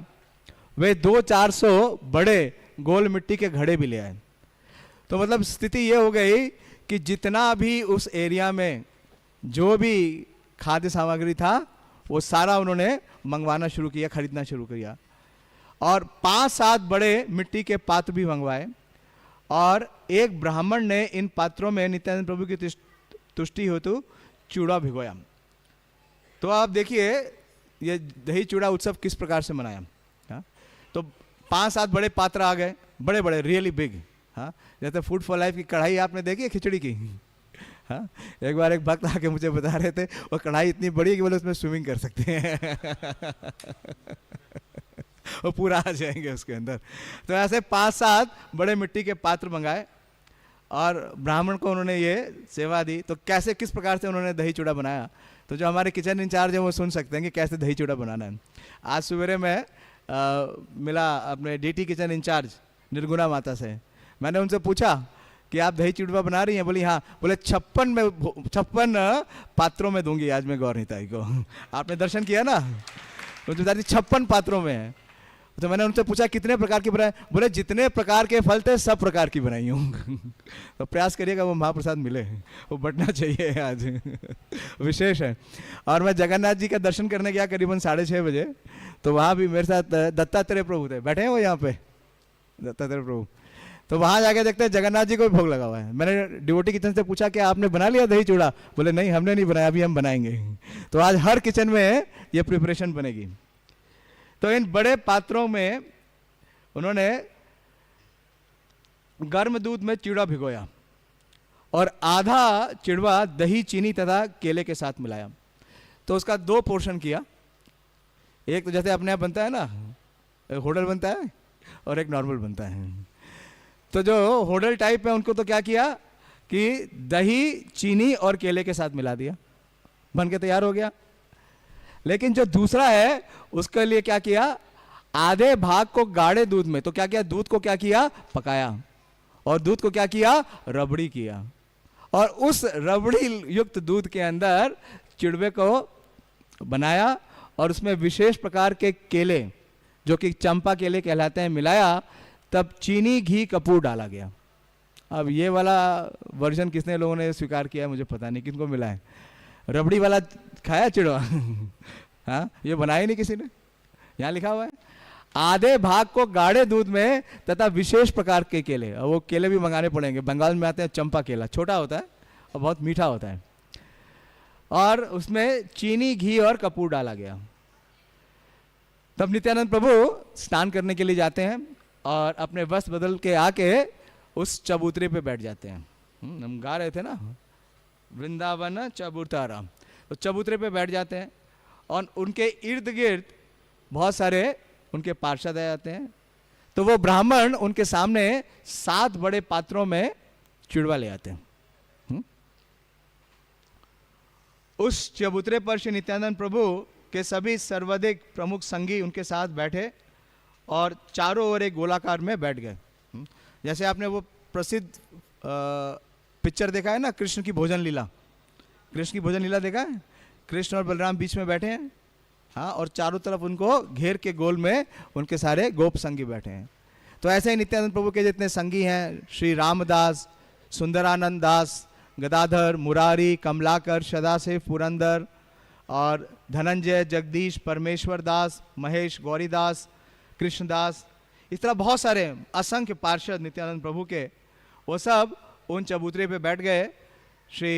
वे 200-400 बड़े गोल मिट्टी के घड़े भी ले आए। तो मतलब स्थिति ये हो गई कि जितना भी उस एरिया में जो भी खाद्य सामग्री था वो सारा उन्होंने मंगवाना शुरू किया, खरीदना शुरू किया। और 5-7 बड़े मिट्टी के पात्र भी मंगवाए। और एक ब्राह्मण ने इन पात्रों में नित्यानंद प्रभु की तुष्टि हेतु चूड़ा भिगोया। तो आप देखिए ये दही चूड़ा उत्सव किस प्रकार से मनाया। हाँ, तो 5-7 बड़े पात्र आ गए, बड़े बड़े, रियली बिग। हाँ, जैसे फूड फॉर लाइफ की कढ़ाई आपने देखी है खिचड़ी की। हाँ, एक बार एक भक्त आके मुझे बता रहे थे वो कढ़ाई इतनी बड़ी है कि बोले उसमें स्विमिंग कर सकते हैं। वो पूरा आ जाएंगे उसके अंदर। तो ऐसे 5-7 बड़े मिट्टी के पात्र मंगाए और ब्राह्मण को उन्होंने ये सेवा दी। तो कैसे किस प्रकार से उन्होंने दही चूड़ा बनाया, तो जो हमारे किचन इंचार्ज है वो सुन सकते हैं कि कैसे दही चूड़ा बनाना है। आज सवेरे में मिला अपने डीटी किचन इंचार्ज निर्गुणा माता से। मैंने उनसे पूछा कि आप दही चूड़ा बना रही हैं? बोली हाँ। बोले 56 पात्रों में दूंगी आज मैं गौर निताई को। आपने दर्शन किया ना, वो 56 पात्रों में है। तो मैंने उनसे पूछा कितने प्रकार की बनाए? बोले जितने प्रकार के फल थे सब प्रकार की बनाई हूँ। तो प्रयास करिएगा वो महाप्रसाद मिले, वो बटना चाहिए आज। विशेष है। और मैं जगन्नाथ जी का दर्शन करने गया करीबन 6:30 बजे। तो वहाँ भी मेरे साथ दत्तात्रेय प्रभु थे, बैठे हैं वो यहाँ पे दत्तात्रेय प्रभु। तो वहाँ जाके देखते हैं जगन्नाथ जी को भी भोग लगा हुआ है। मैंने डिवोटी किचन से पूछा कि आपने बना लिया दही चूड़ा? बोले नहीं हमने नहीं बनाया, अभी हम बनाएंगे। तो आज हर किचन में ये प्रिपरेशन बनेगी। तो इन बड़े पात्रों में उन्होंने गर्म दूध में चिड़ा भिगोया और आधा चिड़वा दही, चीनी तथा केले के साथ मिलाया। तो उसका 2 पोर्शन किया। एक तो जैसे अपने आप बनता है ना, होटल बनता है, और एक नॉर्मल बनता है। तो जो होटल टाइप है उनको तो क्या किया कि दही, चीनी और केले के साथ मिला दिया, बन के तैयार हो गया। लेकिन जो दूसरा है उसके लिए क्या किया, आधे भाग को गाढ़े दूध में, तो क्या किया, दूध को क्या किया, पकाया, और दूध को क्या किया, रबड़ी किया, और उस रबड़ी युक्त दूध के अंदर चिड़वे को बनाया और उसमें विशेष प्रकार के केले जो कि चंपा केले कहलाते हैं मिलाया। तब चीनी, घी, कपूर डाला गया। अब ये वाला वर्जन कितने लोगों ने स्वीकार किया मुझे पता नहीं, किनको मिला है। रबड़ी वाला खाया चिड़वा? हाँ, ये बनाया नहीं किसी ने। यहाँ लिखा हुआ है आधे भाग को गाढ़े दूध में तथा विशेष प्रकार के केले, और वो केले भी मंगाने पड़ेंगे, बंगाल में आते हैं चंपा केला, छोटा होता है और बहुत मीठा होता है, और उसमें चीनी, घी और कपूर डाला गया। तब नित्यानंद प्रभु स्नान करने के लिए जाते हैं और अपने वस्त्र बदल के आके उस चबूतरे पे बैठ जाते हैं। हम गा रहे थे ना, वृंदावन चबूतरा, तो चबूतरे पे बैठ जाते हैं और उनके इर्द गिर्द बहुत सारे उनके पार्षद आ जाते हैं। तो वो ब्राह्मण उनके सामने 7 बड़े पात्रों में चिड़वा ले आते हैं। उस चबूतरे पर श्री नित्यानंद प्रभु के सभी सर्वाधिक प्रमुख संगी उनके साथ बैठे और चारों ओर एक गोलाकार में बैठ गए। जैसे आपने वो प्रसिद्ध पिक्चर देखा है ना, कृष्ण की भोजन लीला। कृष्ण की भोजन लीला देखा है? कृष्ण और बलराम बीच में बैठे हैं, हाँ, और चारों तरफ उनको घेर के गोल में उनके सारे गोप संगी बैठे हैं। तो ऐसे ही नित्यानंद प्रभु के जितने संगी हैं, श्री रामदास, सुंदरानंद दास, गदाधर, मुरारी, कमलाकर, सदाशिव, पुरंदर और धनंजय, जगदीश, परमेश्वर दास, महेश, गौरीदास, कृष्णदास, इस तरह बहुत सारे असंख्य पार्षद नित्यानंद प्रभु के, वो सब उन चबूतरे पे बैठ गए। श्री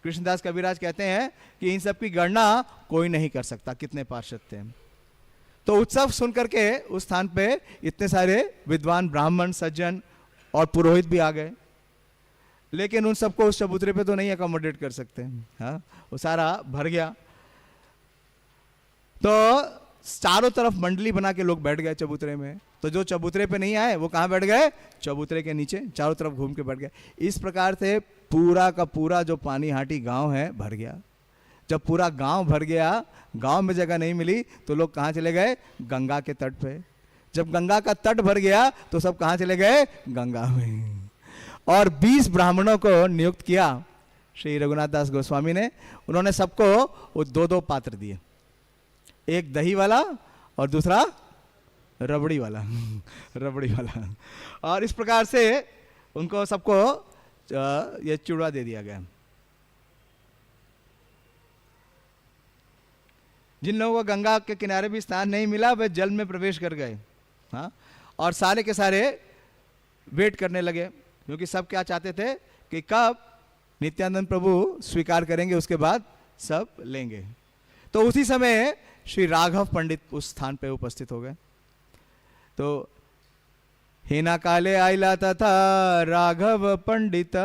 कृष्णदास कविराज कहते हैं कि इन सब की गणना कोई नहीं कर सकता कितने पार्षद थे। तो उत्सव सुन करके उस स्थान पे इतने सारे विद्वान ब्राह्मण, सज्जन और पुरोहित भी आ गए, लेकिन उन सबको उस चबूतरे पे तो नहीं अकोमोडेट कर सकते। हाँ, वो सारा भर गया। तो चारों तरफ मंडली बना के लोग बैठ गए चबूतरे में। तो जो चबूतरे पे नहीं आए वो कहाँ बैठ गए, चबूतरे के नीचे चारों तरफ घूम के बैठ गए। इस प्रकार से पूरा का पूरा जो पानीहाटी गांव है भर गया। जब पूरा गांव भर गया, गांव में जगह नहीं मिली तो लोग कहाँ चले गए, गंगा के तट पे। जब गंगा का तट भर गया तो सब कहाँ चले गए, गंगा में। और 20 ब्राह्मणों को नियुक्त किया श्री रघुनाथ दास गोस्वामी ने। उन्होंने सबको वो 2-2 पात्र दिए, एक दही वाला और दूसरा रबड़ी वाला। रबड़ी वाला। और इस प्रकार से उनको सबको ये चूड़ा दे दिया गया। जिन लोगों को गंगा के किनारे भी स्थान नहीं मिला वे जल में प्रवेश कर गए। हाँ, और सारे के सारे वेट करने लगे, क्योंकि सब क्या चाहते थे कि कब नित्यानंद प्रभु स्वीकार करेंगे, उसके बाद सब लेंगे। तो उसी समय श्री राघव पंडित उस स्थान पे उपस्थित हो गए। तो हिना काले आइला तथा राघव पंडित,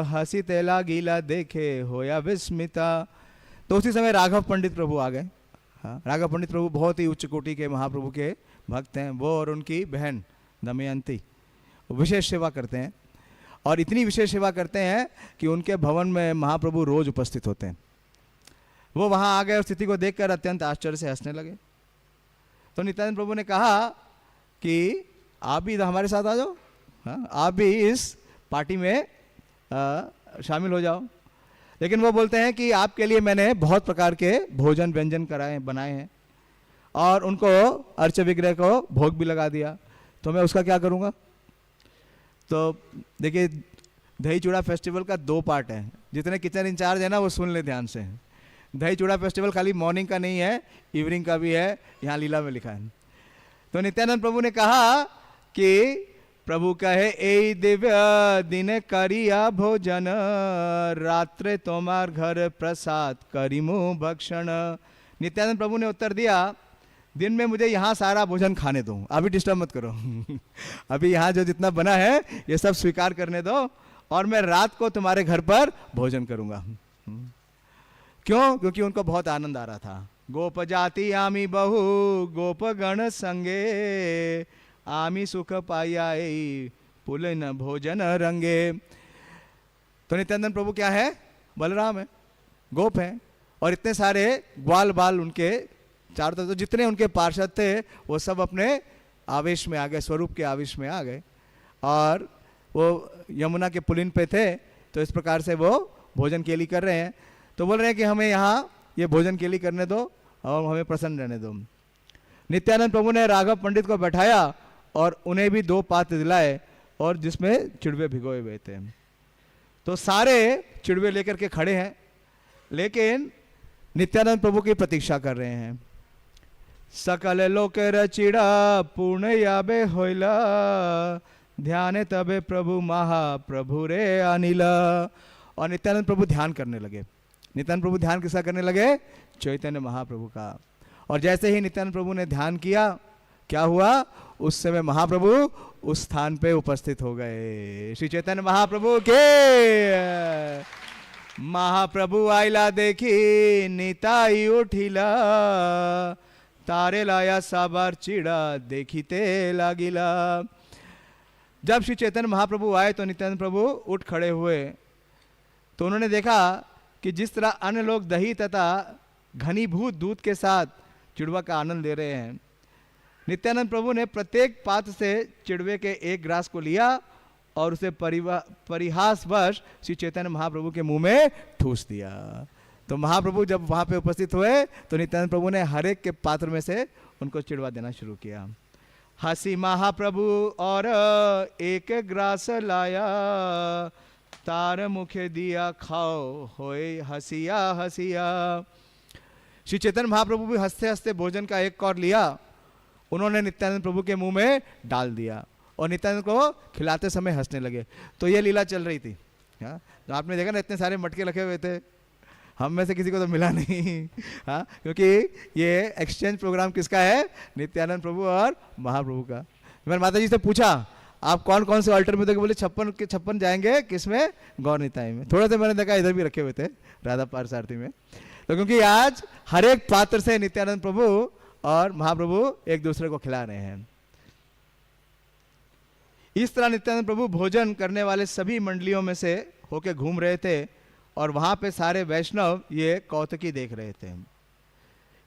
हसीते लागिला देखे होया विस्मिता। तो उसी समय राघव पंडित प्रभु आ गए। हाँ, राघव पंडित प्रभु बहुत ही उच्च कोटि के महाप्रभु के भक्त हैं। वो और उनकी बहन दमयंती विशेष सेवा करते हैं, और इतनी विशेष सेवा करते हैं कि उनके भवन में महाप्रभु रोज उपस्थित होते हैं। वो वहाँ आ गए और स्थिति को देखकर अत्यंत आश्चर्य से हंसने लगे। तो नित्यानंद प्रभु ने कहा कि आप भी हमारे साथ आ जाओ, हाँ, आप भी इस पार्टी में शामिल हो जाओ। लेकिन वो बोलते हैं कि आपके लिए मैंने बहुत प्रकार के भोजन व्यंजन बनाए हैं, और उनको अर्च विग्रह को भोग भी लगा दिया, तो मैं उसका क्या करूँगा। तो देखिए, दही चूड़ा फेस्टिवल का 2 पार्ट है। जितने किचन इंचार्ज है ना, वो सुन ले ध्यान से। दही चूड़ा फेस्टिवल खाली मॉर्निंग का नहीं है, इवनिंग का भी है, यहाँ लीला में लिखा है। तो नित्यानंद प्रभु ने कहा कि प्रभु कहे ए दिव्य दिन करिया भोजन, रात्रे तोमार घर प्रसाद करिमु भक्षण। नित्यानंद प्रभु ने उत्तर दिया, दिन में मुझे यहाँ सारा भोजन खाने दो, अभी डिस्टर्ब मत करो अभी यहाँ जो जितना बना है ये सब स्वीकार करने दो, और मैं रात को तुम्हारे घर पर भोजन करूँगा। क्यों? क्योंकि उनको बहुत आनंद आ रहा था। गोप जाति आमी बहु गोप गण संगे, आमी सुख पाई पुलिन भोजन रंगे। तो नित्यानंद प्रभु क्या है? बलराम है, गोप है, और इतने सारे ग्वाल बाल उनके चारों तरफ। तो जितने उनके पार्षद थे वो सब अपने आवेश में आ गए, स्वरूप के आवेश में आ गए, और वो यमुना के पुलिन पे थे। तो इस प्रकार से वो भोजन केली कर रहे हैं। तो बोल रहे हैं कि हमें यहाँ ये भोजन केली करने दो और हमें प्रसन्न रहने दो। नित्यानंद प्रभु ने राघव पंडित को बैठाया और उन्हें भी 2 पात्र दिलाए, और जिसमें चिड़वे भिगोए हुए थे। तो सारे चिड़वे लेकर के खड़े हैं, लेकिन नित्यानंद प्रभु की प्रतीक्षा कर रहे हैं। सकल लोक रचिड़ा पूर्ण याबे होइला, ध्यान तबे प्रभु महाप्रभु रे अनिला। और नित्यानंद प्रभु ध्यान करने लगे। नित्यानंद प्रभु ध्यान किसका करने लगे? चैतन्य महाप्रभु का। और जैसे ही नित्यानंद प्रभु ने ध्यान किया, क्या हुआ? उस समय महाप्रभु उस स्थान पे उपस्थित हो गए। श्री चैतन्य महाप्रभु के महाप्रभु आइला देखी निताई उठिला, तारे लाया साबार चिड़ा देखीते लागिला। जब श्री चैतन्य महाप्रभु आए तो नित्यानंद प्रभु उठ खड़े हुए। तो उन्होंने देखा कि जिस तरह अन्य लोग दही तथा घनीभूत दूध के साथ चिड़वा का आनंद ले रहे हैं, नित्यानंद प्रभु ने प्रत्येक पात्र से चिड़वे के 1 ग्रास को लिया और उसे परिहासवश श्री चैतन्य महाप्रभु के मुंह में ठूस दिया। तो महाप्रभु जब वहाँ पे उपस्थित हुए तो नित्यानंद प्रभु ने हर एक के पात्र में से उनको चिड़वा देना शुरू किया। हंसी महाप्रभु और 1 ग्रास लाया, तार मुखे दिया खाओ होए हसिया हसिया। श्री चैतन्य महाप्रभु भी हंसते हंसते भोजन का 1 कौर लिया, उन्होंने नित्यानंद प्रभु के मुंह में डाल दिया और नित्यानंद को खिलाते समय हंसने लगे। तो ये लीला चल रही थी। हाँ, तो आपने देखा ना, इतने सारे मटके रखे हुए थे, हम में से किसी को तो मिला नहीं। हाँ, क्योंकि ये एक्सचेंज प्रोग्राम किसका है? नित्यानंद प्रभु और महाप्रभु का। मैंने माता जी से पूछा आप कौन कौन से अल्टर में थे? बोले 56 जाएंगे, किसमें? गौर निताई में। थोड़ा सा मैंने देखा इधर भी रखे हुए थे राधा पारसारथी में। तो क्योंकि आज हर एक पात्र से नित्यानंद प्रभु और महाप्रभु एक दूसरे को खिला रहे हैं। इस तरह नित्यानंद प्रभु भोजन करने वाले सभी मंडलियों में से होके घूम रहे थे और वहां पे सारे वैष्णव ये कौतुकी देख रहे थे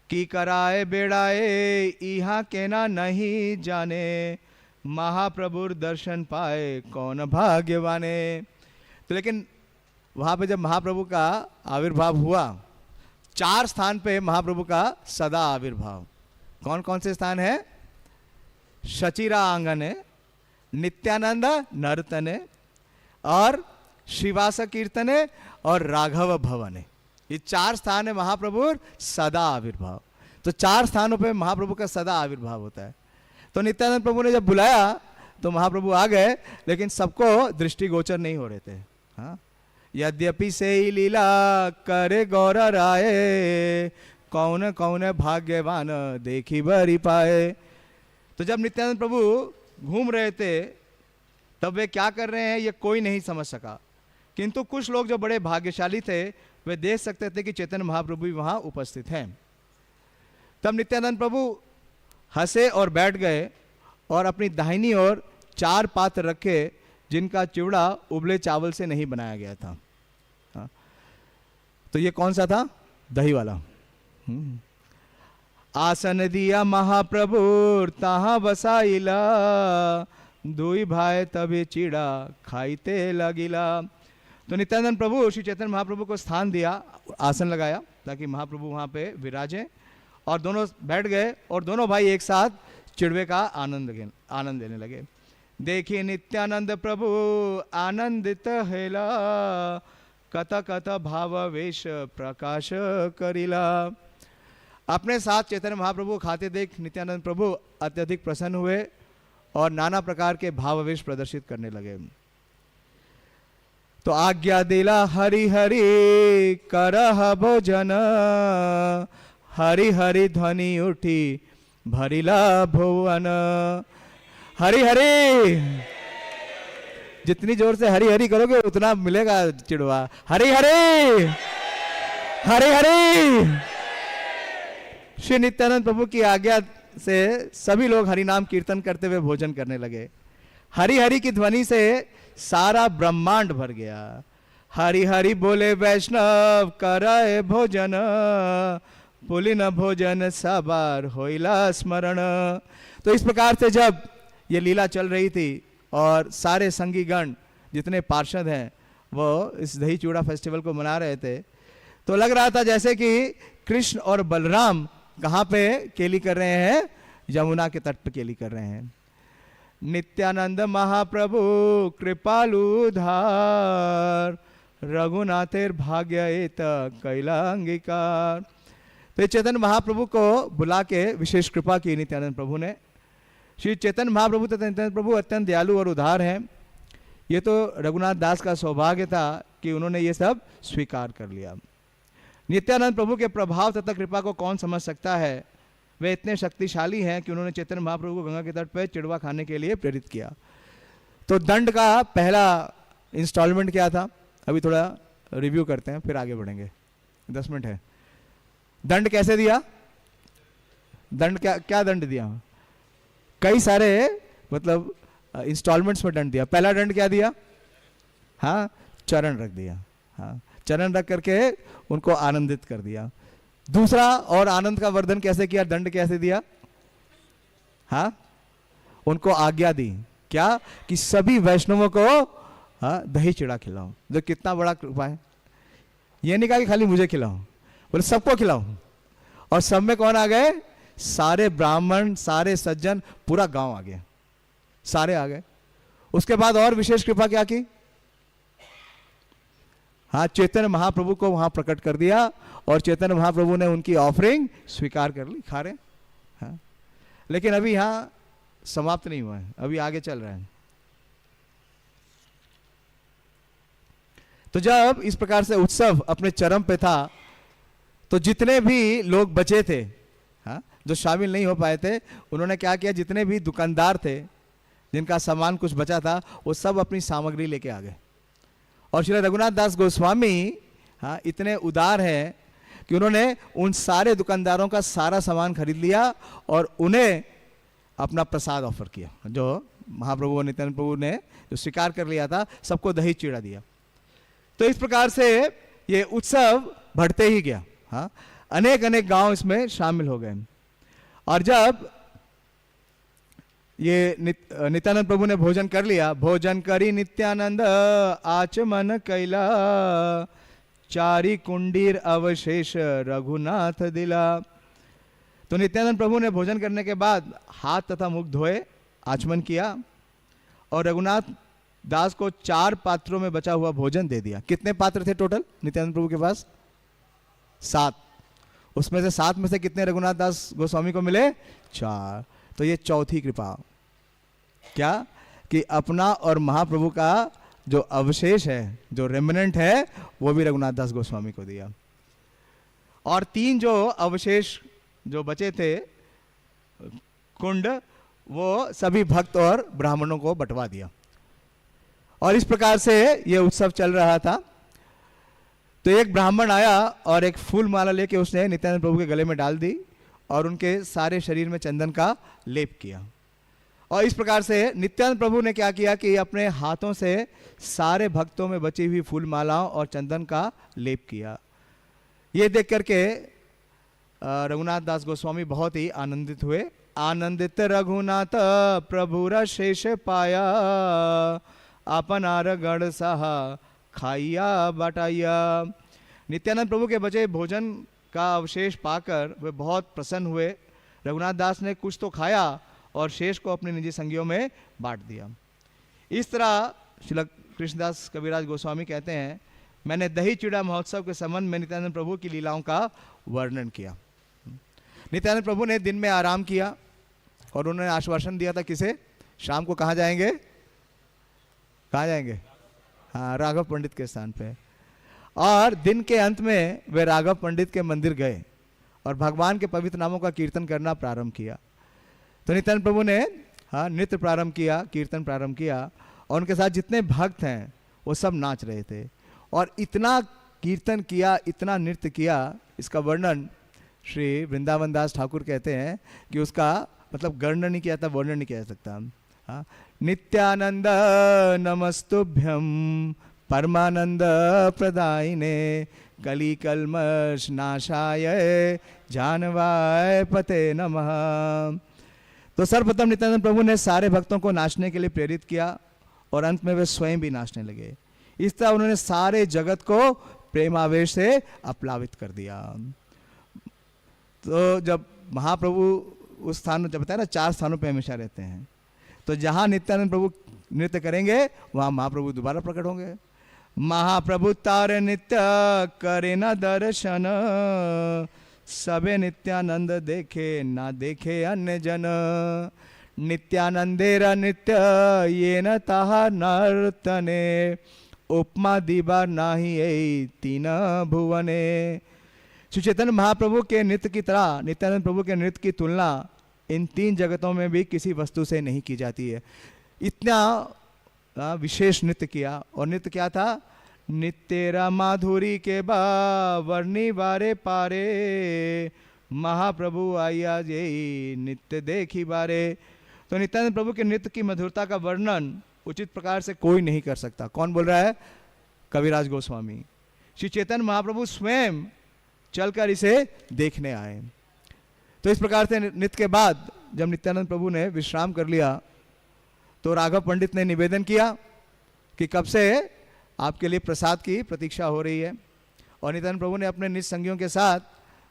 कि कराए बेड़ाए यहाँ केना नहीं जाने, महाप्रभुर दर्शन पाए कौन भाग्यवाने। तो लेकिन वहां पे जब महाप्रभु का आविर्भाव हुआ, 4 स्थान पे महाप्रभु का सदा आविर्भाव। कौन कौन से स्थान है? शचिरा आंगन, नित्यानंद नर्तने, और श्रीवास कीर्तने और राघव भवन। ये 4 स्थान है महाप्रभु सदा आविर्भाव। तो 4 स्थानों पे महाप्रभु का सदा आविर्भाव होता है। तो नित्यानंद प्रभु ने जब बुलाया तो महाप्रभु आ गए, लेकिन सबको दृष्टिगोचर नहीं हो रहे थे। हाँ, यद्यपि से ही लीला करे गौर राय, कौन कौन भाग्यवान देखी बरी पाए। तो जब नित्यानंद प्रभु घूम रहे थे तब वे क्या कर रहे हैं ये कोई नहीं समझ सका, किंतु कुछ लोग जो बड़े भाग्यशाली थे वे देख सकते थे कि चैतन्य महाप्रभु भी वहां उपस्थित हैं। तब नित्यानंद प्रभु हंसे और बैठ गए और अपनी दाहिनी ओर 4 पात्र रखे जिनका चिवड़ा उबले चावल से नहीं बनाया गया था। हाँ। तो ये कौन सा था? दही वाला। आसन दिया महाप्रभु तहाँ बसाइला, दुई भाई तभी चिड़ा खाइते लगिला। तो नित्यानंद प्रभु श्री चैतन्य महाप्रभु को स्थान दिया, आसन लगाया ताकि महाप्रभु वहाँ पे विराजें, और दोनों बैठ गए और दोनों भाई एक साथ चिड़वे का आनंद लेने लगे। देखिए नित्यानंद प्रभु आनंदित हेला, कत कत भावावेश प्रकाश करिला। अपने साथ चैतन्य महाप्रभु को खाते देख नित्यानंद प्रभु अत्यधिक प्रसन्न हुए और नाना प्रकार के भावावेश प्रदर्शित करने लगे। तो आज्ञा दिला हरि हरि करह भोजन, हरि हरि ध्वनि उठी भरिला भुवन। हरि हरि, जितनी जोर से हरि हरि करोगे उतना मिलेगा चिड़वा। हरि हरि, हरि हरि। श्री नित्यानंद प्रभु की आज्ञा से सभी लोग हरि नाम कीर्तन करते हुए भोजन करने लगे। हरि हरि की ध्वनि से सारा ब्रह्मांड भर गया। हरि हरि बोले वैष्णव करे भोजन, पुलिन भोजन सबार होइला स्मरण। तो इस प्रकार से जब ये लीला चल रही थी और सारे संगीगण जितने पार्षद हैं वो इस दही चूड़ा फेस्टिवल को मना रहे थे, तो लग रहा था जैसे कि कृष्ण और बलराम कहाँ पे केली कर रहे हैं? यमुना के तट पे केली कर रहे हैं। नित्यानंद महाप्रभु कृपालु धार, रघुनाथेर भाग्य एत कैला अंगीकार। तो चैतन्य महाप्रभु को बुला के विशेष कृपा की नित्यानंद प्रभु ने। श्री चैतन्य महाप्रभु तथा नित्यानंद प्रभु अत्यंत दयालु और उदार हैं। ये तो रघुनाथ दास का सौभाग्य था कि उन्होंने ये सब स्वीकार कर लिया। नित्यानंद प्रभु के प्रभाव तथा कृपा को कौन समझ सकता है? वे इतने शक्तिशाली हैं कि उन्होंने चैतन्य महाप्रभु को गंगा के तट पर चिड़वा खाने के लिए प्रेरित किया। तो दंड का पहला इंस्टॉलमेंट क्या था? अभी थोड़ा रिव्यू करते हैं फिर आगे बढ़ेंगे, 10 मिनट है। दंड कैसे दिया? दंड क्या दंड दिया? कई सारे मतलब इंस्टॉलमेंट्स में दंड दिया। पहला दंड क्या दिया? हाँ, चरण रख दिया। हाँ, चरण रख करके उनको आनंदित कर दिया। दूसरा, और आनंद का वर्धन कैसे किया? दंड कैसे दिया? हाँ, उनको आज्ञा दी क्या कि सभी वैष्णवों को दही चिड़ा खिलाओ। जो कितना बड़ा कृपा है। ये नहीं कहा कि खाली मुझे खिलाओ, बोले सबको खिलाओ। और सब में कौन आ गए? सारे ब्राह्मण, सारे सज्जन, पूरा गांव आ गया, सारे आ गए। उसके बाद और विशेष कृपा क्या की? हाँ, चैतन्य महाप्रभु को वहां प्रकट कर दिया और चैतन्य महाप्रभु ने उनकी ऑफरिंग स्वीकार कर ली, खा रहे। हाँ, लेकिन अभी यहां समाप्त नहीं हुआ है, अभी आगे चल रहा है। तो जब इस प्रकार से उत्सव अपने चरम पे था तो जितने भी लोग बचे थे, हाँ, जो शामिल नहीं हो पाए थे, उन्होंने क्या किया? जितने भी दुकानदार थे जिनका सामान कुछ बचा था वो सब अपनी सामग्री लेके आ गए। और श्री रघुनाथ दास गोस्वामी हाँ इतने उदार हैं कि उन्होंने उन सारे दुकानदारों का सारा सामान खरीद लिया और उन्हें अपना प्रसाद ऑफर किया। जो महाप्रभु और नित्यानंद प्रभु ने जो स्वीकार कर लिया था, सबको दही चिड़ा दिया। तो इस प्रकार से ये उत्सव बढ़ते ही गया। हाँ, अनेक अनेक गांव इसमें शामिल हो गए। और जब ये नित्यानंद प्रभु ने भोजन कर लिया, भोजन करी नित्यानंद आचमन कैला, चारी कुंडीर अवशेष रघुनाथ दिला। तो नित्यानंद प्रभु ने भोजन करने के बाद हाथ तथा मुख धोए, आचमन किया और रघुनाथ दास को 4 पात्रों में बचा हुआ भोजन दे दिया। कितने पात्र थे टोटल नित्यानंद प्रभु के पास? 7। उसमें से 7 में से कितने रघुनाथ दास गोस्वामी को मिले? 4। तो ये चौथी कृपा क्या कि अपना और महाप्रभु का जो अवशेष है, जो रेमिनेंट है, वो भी रघुनाथ दास गोस्वामी को दिया। और 3 जो अवशेष जो बचे थे कुंड, वो सभी भक्त और ब्राह्मणों को बंटवा दिया। और इस प्रकार से ये उत्सव चल रहा था। तो एक ब्राह्मण आया और एक फूल माला लेके उसने नित्यानंद प्रभु के गले में डाल दी और उनके सारे शरीर में चंदन का लेप किया। और इस प्रकार से नित्यानंद प्रभु ने क्या किया कि अपने हाथों से सारे भक्तों में बची हुई फूल मालाओं और चंदन का लेप किया। ये देख करके रघुनाथ दास गोस्वामी बहुत ही आनंदित हुए। आनंदित रघुनाथ प्रभुर शेष पाया, अपनार गण सहा खाइया बटाइया। नित्यानंद प्रभु के बचे भोजन का अवशेष पाकर वे बहुत प्रसन्न हुए। रघुनाथ दास ने कुछ तो खाया और शेष को अपने निजी संगियों में बांट दिया। इस तरह श्री कृष्णदास कविराज गोस्वामी कहते हैं, मैंने दही चिड़ा महोत्सव के संबंध में नित्यानंद प्रभु की लीलाओं का वर्णन किया। नित्यानंद प्रभु ने दिन में आराम किया और उन्होंने आश्वासन दिया था किसे? शाम को कहाँ जाएंगे? कहाँ जाएंगे? हाँ, राघव पंडित के स्थान पे। और दिन के अंत में वे राघव पंडित के मंदिर गए और भगवान के पवित्र नामों का कीर्तन करना प्रारंभ किया। तो नित्यानंद प्रभु ने नृत्य प्रारंभ किया, कीर्तन प्रारंभ किया और उनके साथ जितने भक्त हैं वो सब नाच रहे थे। और इतना कीर्तन किया, इतना नृत्य किया, इसका वर्णन श्री वृंदावन दास ठाकुर कहते हैं कि उसका मतलब गणना नहीं किया था, वर्णन नहीं किया जा सकता। हाँ, नित्यानंद नमस्तुभ्यम परमानंद प्रदायिने कली कल्मष नाशाय जानवाय पते नमः। तो सर्वप्रथम नित्यानंद प्रभु ने सारे भक्तों को नाचने के लिए प्रेरित किया और अंत में वे स्वयं भी नाचने लगे। इस तरह उन्होंने सारे जगत को प्रेमावेश से अप्लावित कर दिया। तो जब महाप्रभु उस स्थान, जब बताया ना 4 स्थानों पे हमेशा रहते हैं, तो जहां नित्यानंद प्रभु नृत्य करेंगे वहां महाप्रभु दोबारा प्रकट होंगे। महाप्रभु तार नित्य करे न दर्शन, सबे नित्यानंद देखे ना देखे अन्य जन। नित्यानंदेर नित्य ये न ताहा नर्तने, उपमा दीबा नाही ए 3 भुवने। श्री चैतन्य महाप्रभु के नृत्य की तरह नित्यानंद प्रभु के नृत्य की तुलना इन 3 जगतों में भी किसी वस्तु से नहीं की जाती है। इतना विशेष नृत्य किया। और नृत्य क्या था? नित्येरा माधुरी के बा वर्णी बारे पारे, महाप्रभु आया जे नित्य देखी बारे। तो नित्यानंद प्रभु के नृत्य की मधुरता का वर्णन उचित प्रकार से कोई नहीं कर सकता। कौन बोल रहा है? कविराज गोस्वामी। श्री चैतन्य महाप्रभु स्वयं चलकर इसे देखने आए। तो इस प्रकार से नृत्य के बाद जब नित्यानंद प्रभु ने विश्राम कर लिया तो राघव पंडित ने निवेदन किया कि कब से आपके लिए प्रसाद की प्रतीक्षा हो रही है। और नित्यानंद प्रभु ने अपने निज संगियों के साथ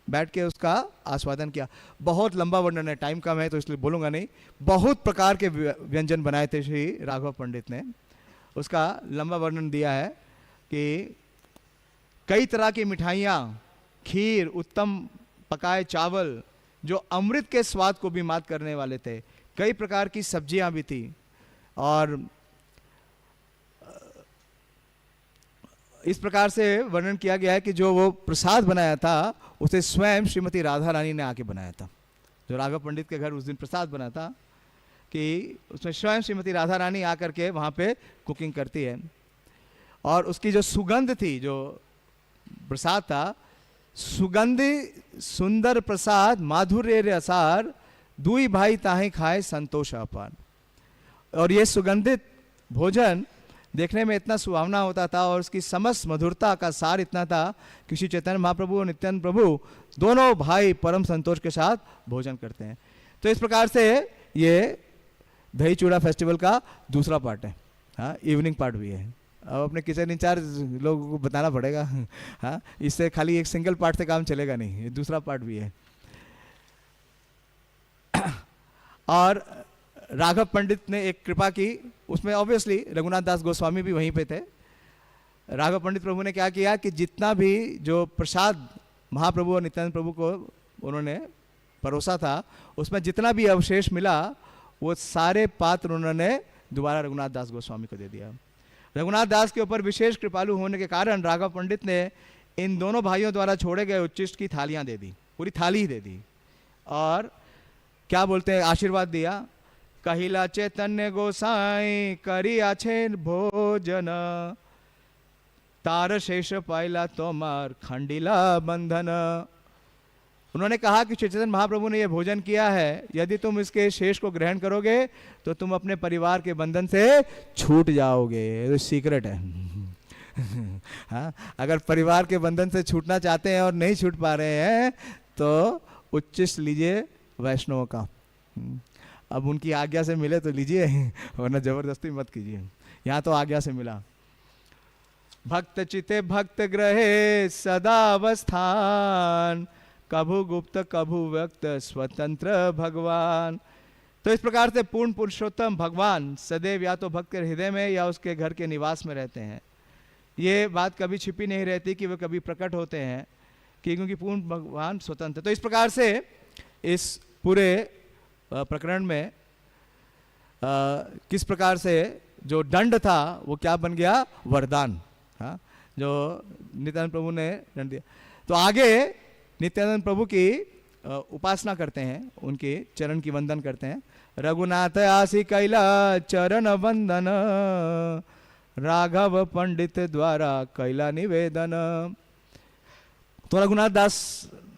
बैठ के उसका आस्वादन किया। बहुत लंबा वर्णन है, टाइम कम है तो इसलिए बोलूँगा नहीं। बहुत प्रकार के व्यंजन बनाए थे श्री राघव पंडित ने, उसका लंबा वर्णन दिया है कि कई तरह की मिठाइयाँ, खीर, उत्तम पकाए चावल जो अमृत के स्वाद को भी मात करने वाले थे, कई प्रकार की सब्जियां भी थी। और इस प्रकार से वर्णन किया गया है कि जो वो प्रसाद बनाया था उसे स्वयं श्रीमती राधा रानी ने आके बनाया था। जो राघव पंडित के घर उस दिन प्रसाद बना था कि उसमें स्वयं श्रीमती राधा रानी आकर के वहाँ पे कुकिंग करती है। और उसकी जो सुगंध थी, जो प्रसाद था, सुगंधि सुंदर प्रसाद माधुर्य रसार, दुई भाई ताहे खाए संतोष अपार। और ये सुगंधित भोजन देखने में इतना सुहावना होता था और उसकी समस्त मधुरता का सार इतना था कि श्री चैतन्य महाप्रभु और नित्यानंद प्रभु दोनों भाई परम संतोष के साथ भोजन करते हैं। तो इस प्रकार से ये दही चूड़ा फेस्टिवल का दूसरा पार्ट है। हाँ, इवनिंग पार्ट भी है। अब अपने किचन इंचार्ज लोगों को बताना पड़ेगा। हाँ, इससे खाली एक सिंगल पार्ट से काम चलेगा नहीं, ये दूसरा पार्ट भी है। और राघव पंडित ने एक कृपा की, उसमें ऑब्वियसली रघुनाथ दास गोस्वामी भी वहीं पे थे। राघव पंडित प्रभु ने क्या किया कि जितना भी जो प्रसाद महाप्रभु और नित्यानंद प्रभु को उन्होंने परोसा था, उसमें जितना भी अवशेष मिला वो सारे पात्र उन्होंने दोबारा रघुनाथ दास गोस्वामी को दे दिया। रघुनाथ दास के ऊपर विशेष कृपालु होने के कारण राघव पंडित ने इन दोनों भाइयों द्वारा छोड़े गए उच्चिष्ट की थालियां दे दी, पूरी थाली ही दे दी, और क्या बोलते हैं, आशीर्वाद दिया। कहिला चैतन्य गोसाई करी आछे भोजन, तार शेष पाइला तोमार खंडिला बंधन। उन्होंने कहा कि चैतन्य महाप्रभु ने यह भोजन किया है, यदि तुम इसके शेष को ग्रहण करोगे तो तुम अपने परिवार के बंधन से छूट जाओगे। ये सीक्रेट है। हाँ, अगर परिवार के बंधन से छूटना चाहते हैं और नहीं छूट पा रहे हैं तो उच्चिष्ट लीजिए वैष्णव का। अब उनकी आज्ञा से मिले तो लीजिए, वरना जबरदस्ती मत कीजिए। यहाँ तो आज्ञा से मिला। भक्त चिते भक्त ग्रहे सदा अवस्थान, कभु गुप्त कभु व्यक्त स्वतंत्र भगवान। तो इस प्रकार से पूर्ण पुरुषोत्तम भगवान सदैव या तो भक्त के हृदय में या उसके घर के निवास में रहते हैं। ये बात कभी छिपी नहीं रहती कि वे कभी प्रकट होते हैं, क्योंकि पूर्ण भगवान स्वतंत्र। तो इस प्रकार से इस पूरे प्रकरण में किस प्रकार से जो दंड था वो क्या बन गया, वरदान। हाँ, जो नित्यानंद प्रभु ने दंड दिया। तो आगे नित्यानंद प्रभु की उपासना करते हैं, उनके चरण की वंदन करते हैं। रघुनाथ आसी कैला चरण वंदन, राघव पंडित द्वारा कैला निवेदन। तो रघुनाथ दास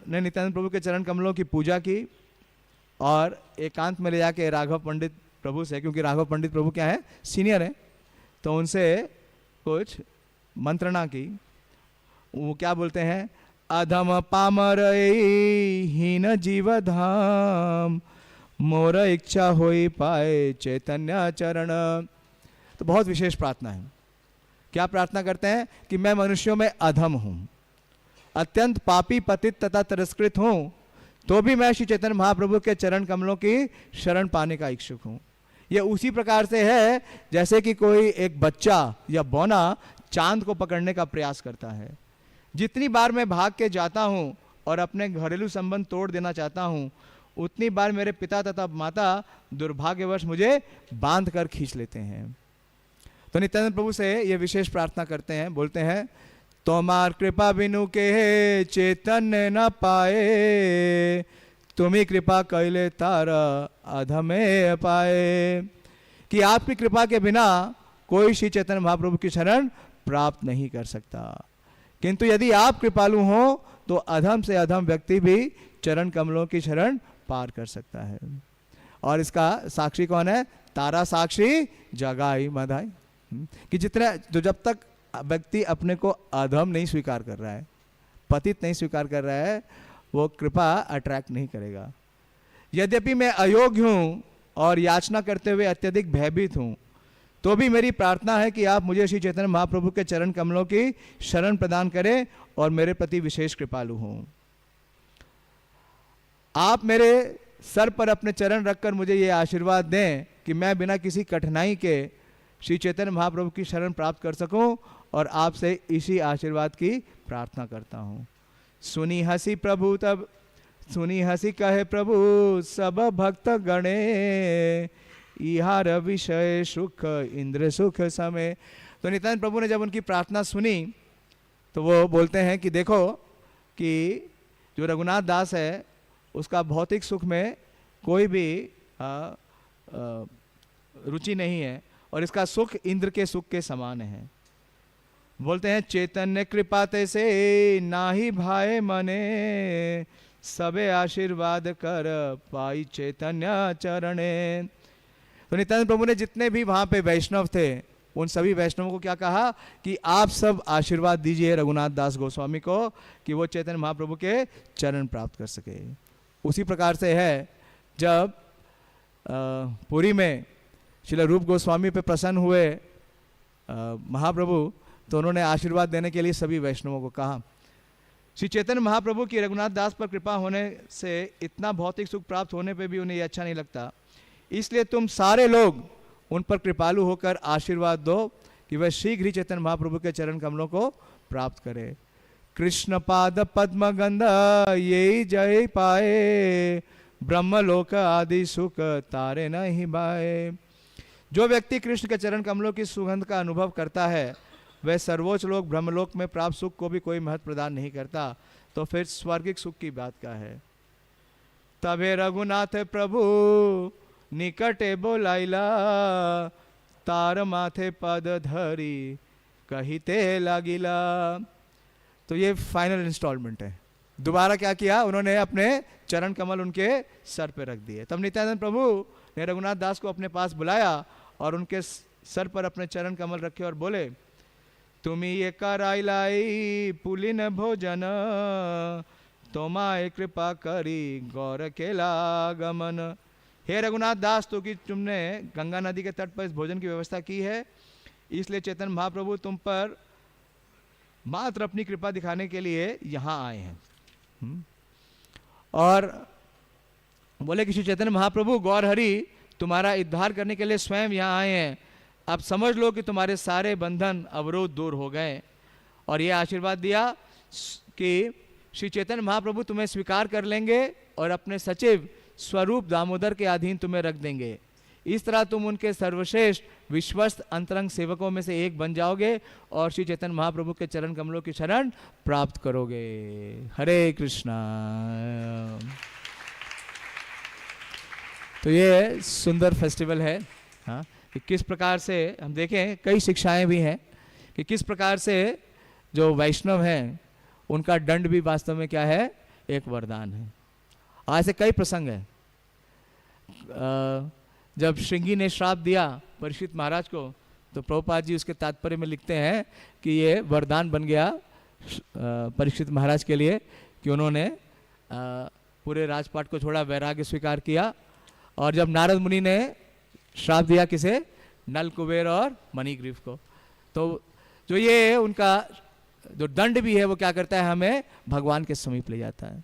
ने नित्यानंद प्रभु के चरण कमलों की पूजा की और एकांत में ले जाके राघव पंडित प्रभु से, क्योंकि राघव पंडित प्रभु क्या है, सीनियर है, तो उनसे कुछ मंत्रणा की। वो क्या बोलते हैं, अधम पामर हीन जीव धाम, मोर इच्छा होई पाए चैतन्य चरण। तो बहुत विशेष प्रार्थना है। क्या प्रार्थना करते हैं कि मैं मनुष्यों में अधम हूं, अत्यंत पापी पतित तथा तिरस्कृत हूं, तो भी मैं श्री चैतन्य महाप्रभु के चरण कमलों की शरण पाने का इच्छुक हूं। यह उसी प्रकार से है जैसे कि कोई एक बच्चा या बौना चांद को पकड़ने का प्रयास करता है। जितनी बार मैं भाग के जाता हूं और अपने घरेलू संबंध तोड़ देना चाहता हूं, उतनी बार मेरे पिता तथा माता दुर्भाग्यवश मुझे बांध कर खींच लेते हैं। तो नित्यानंद प्रभु से ये विशेष प्रार्थना करते हैं, बोलते हैं, तोमार कृपा बिनु के चैतन्य न पाए, तुम्ही कृपा कैले तारा अधमे पाए। कि आपकी कृपा के बिना कोई श्री चैतन्य महाप्रभु की शरण प्राप्त नहीं कर सकता, किंतु यदि आप कृपालु हो तो अधम से अधम व्यक्ति भी चरण कमलों की शरण पार कर सकता है। और इसका साक्षी कौन है, तारा साक्षी जगाई मधाई। कि जितने जो जब तक व्यक्ति अपने को अधम नहीं स्वीकार कर रहा है, पतित नहीं स्वीकार कर रहा है, वो कृपा अट्रैक्ट नहीं करेगा। यद्यपि मैं अयोग्य हूं और याचना करते हुए अत्यधिक भयभीत हूं, तो भी मेरी प्रार्थना है कि आप मुझे श्री चैतन्य महाप्रभु के चरण कमलों की शरण प्रदान करें और मेरे प्रति विशेष कृपालु हों। आप मेरे सर पर अपने चरण रखकर मुझे ये आशीर्वाद दें कि मैं बिना किसी कठिनाई के श्री चैतन्य महाप्रभु की शरण प्राप्त कर सकूं, और आपसे इसी आशीर्वाद की प्रार्थना करता हूं। सुनी हसी प्रभु तब, सुनी हसी कहे प्रभु सब भक्त गणे, इहार विषय सुख इंद्र सुख समय। तो नित्यानंद प्रभु ने जब उनकी प्रार्थना सुनी तो वो बोलते हैं कि देखो कि जो रघुनाथ दास है उसका भौतिक सुख में कोई भी रुचि नहीं है, और इसका सुख इंद्र के सुख के समान है। बोलते हैं, चैतन्य कृपा ते से नाही भाए मने, सबे आशीर्वाद कर पाई चैतन्य चरणे। तो नित्यानंद प्रभु ने जितने भी वहां पे वैष्णव थे उन सभी वैष्णवों को क्या कहा कि आप सब आशीर्वाद दीजिए रघुनाथ दास गोस्वामी को कि वो चैतन्य महाप्रभु के चरण प्राप्त कर सके। उसी प्रकार से है जब पुरी में श्रील रूप गोस्वामी पे प्रसन्न हुए महाप्रभु, तो उन्होंने आशीर्वाद देने के लिए सभी वैष्णवों को कहा। श्री चैतन्य महाप्रभु की रघुनाथ दास पर कृपा होने से इतना भौतिक सुख प्राप्त होने पे भी उन्हें ये अच्छा नहीं लगता, इसलिए तुम सारे लोग उन पर कृपालु होकर आशीर्वाद दो कि वह शीघ्र ही चैतन्य महाप्रभु के चरण कमलों को प्राप्त करे। कृष्ण पाद पद्म गंध ये जय पाए, ब्रह्मलोक आदि सुख तारे नहीं बाए। जो व्यक्ति कृष्ण के चरण कमलों की सुगंध का अनुभव करता है वह सर्वोच्च लोक ब्रह्मलोक में प्राप्त सुख को भी कोई महत्व प्रदान नहीं करता, तो फिर स्वर्गिक सुख की बात क्या है। तबे रघुनाथ प्रभु निकटे बोलाइला, तार माथे पद धरी कहिते लागिला। तो ये फाइनल इंस्टॉलमेंट है। दोबारा क्या किया उन्होंने, अपने चरण कमल उनके सर पे रख दिए। तब नित्यानंद प्रभु ने रघुनाथ दास को अपने पास बुलाया और उनके सर पर अपने चरण कमल रखे और बोले, तुम्ही ये कराई लाई पुलिन भोजन, तोमाए कृपा करी गौर के लागमन। हे रघुनाथ दास, तो कि तुमने गंगा नदी के तट पर इस भोजन की व्यवस्था की है, इसलिए चैतन्य महाप्रभु तुम पर मात्र अपनी कृपा दिखाने के लिए यहाँ आए हैं। और बोले कि श्री चैतन्य महाप्रभु गौर हरि तुम्हारा उद्धार करने के लिए स्वयं यहाँ आए हैं। अब समझ लो कि तुम्हारे सारे बंधन अवरोध दूर हो गए। और यह आशीर्वाद दिया कि श्री चैतन्य महाप्रभु तुम्हें स्वीकार कर लेंगे और अपने सचिव स्वरूप दामोदर के अधीन तुम्हें रख देंगे। इस तरह तुम उनके सर्वश्रेष्ठ विश्वस्त अंतरंग सेवकों में से एक बन जाओगे और श्री चैतन्य महाप्रभु के चरण कमलों की शरण प्राप्त करोगे। हरे कृष्णा। तो ये सुंदर फेस्टिवल है। हाँ, कि किस प्रकार से हम देखें, कई शिक्षाएं भी हैं कि किस प्रकार से जो वैष्णव हैं उनका दंड भी वास्तव में क्या है, एक वरदान है। ऐसे कई प्रसंग हैं। जब श्रृंगी ने श्राप दिया परीक्षित महाराज को, तो प्रभुपाद जी उसके तात्पर्य में लिखते हैं कि ये वरदान बन गया परीक्षित महाराज के लिए कि उन्होंने पूरे राजपाट को छोड़ा, वैराग्य स्वीकार किया। और जब नारद मुनि ने श्राप दिया किसे, नल कुबेर और मणिग्रीव को, तो जो ये उनका जो दंड भी है वो क्या करता है, हमें भगवान के समीप ले जाता है।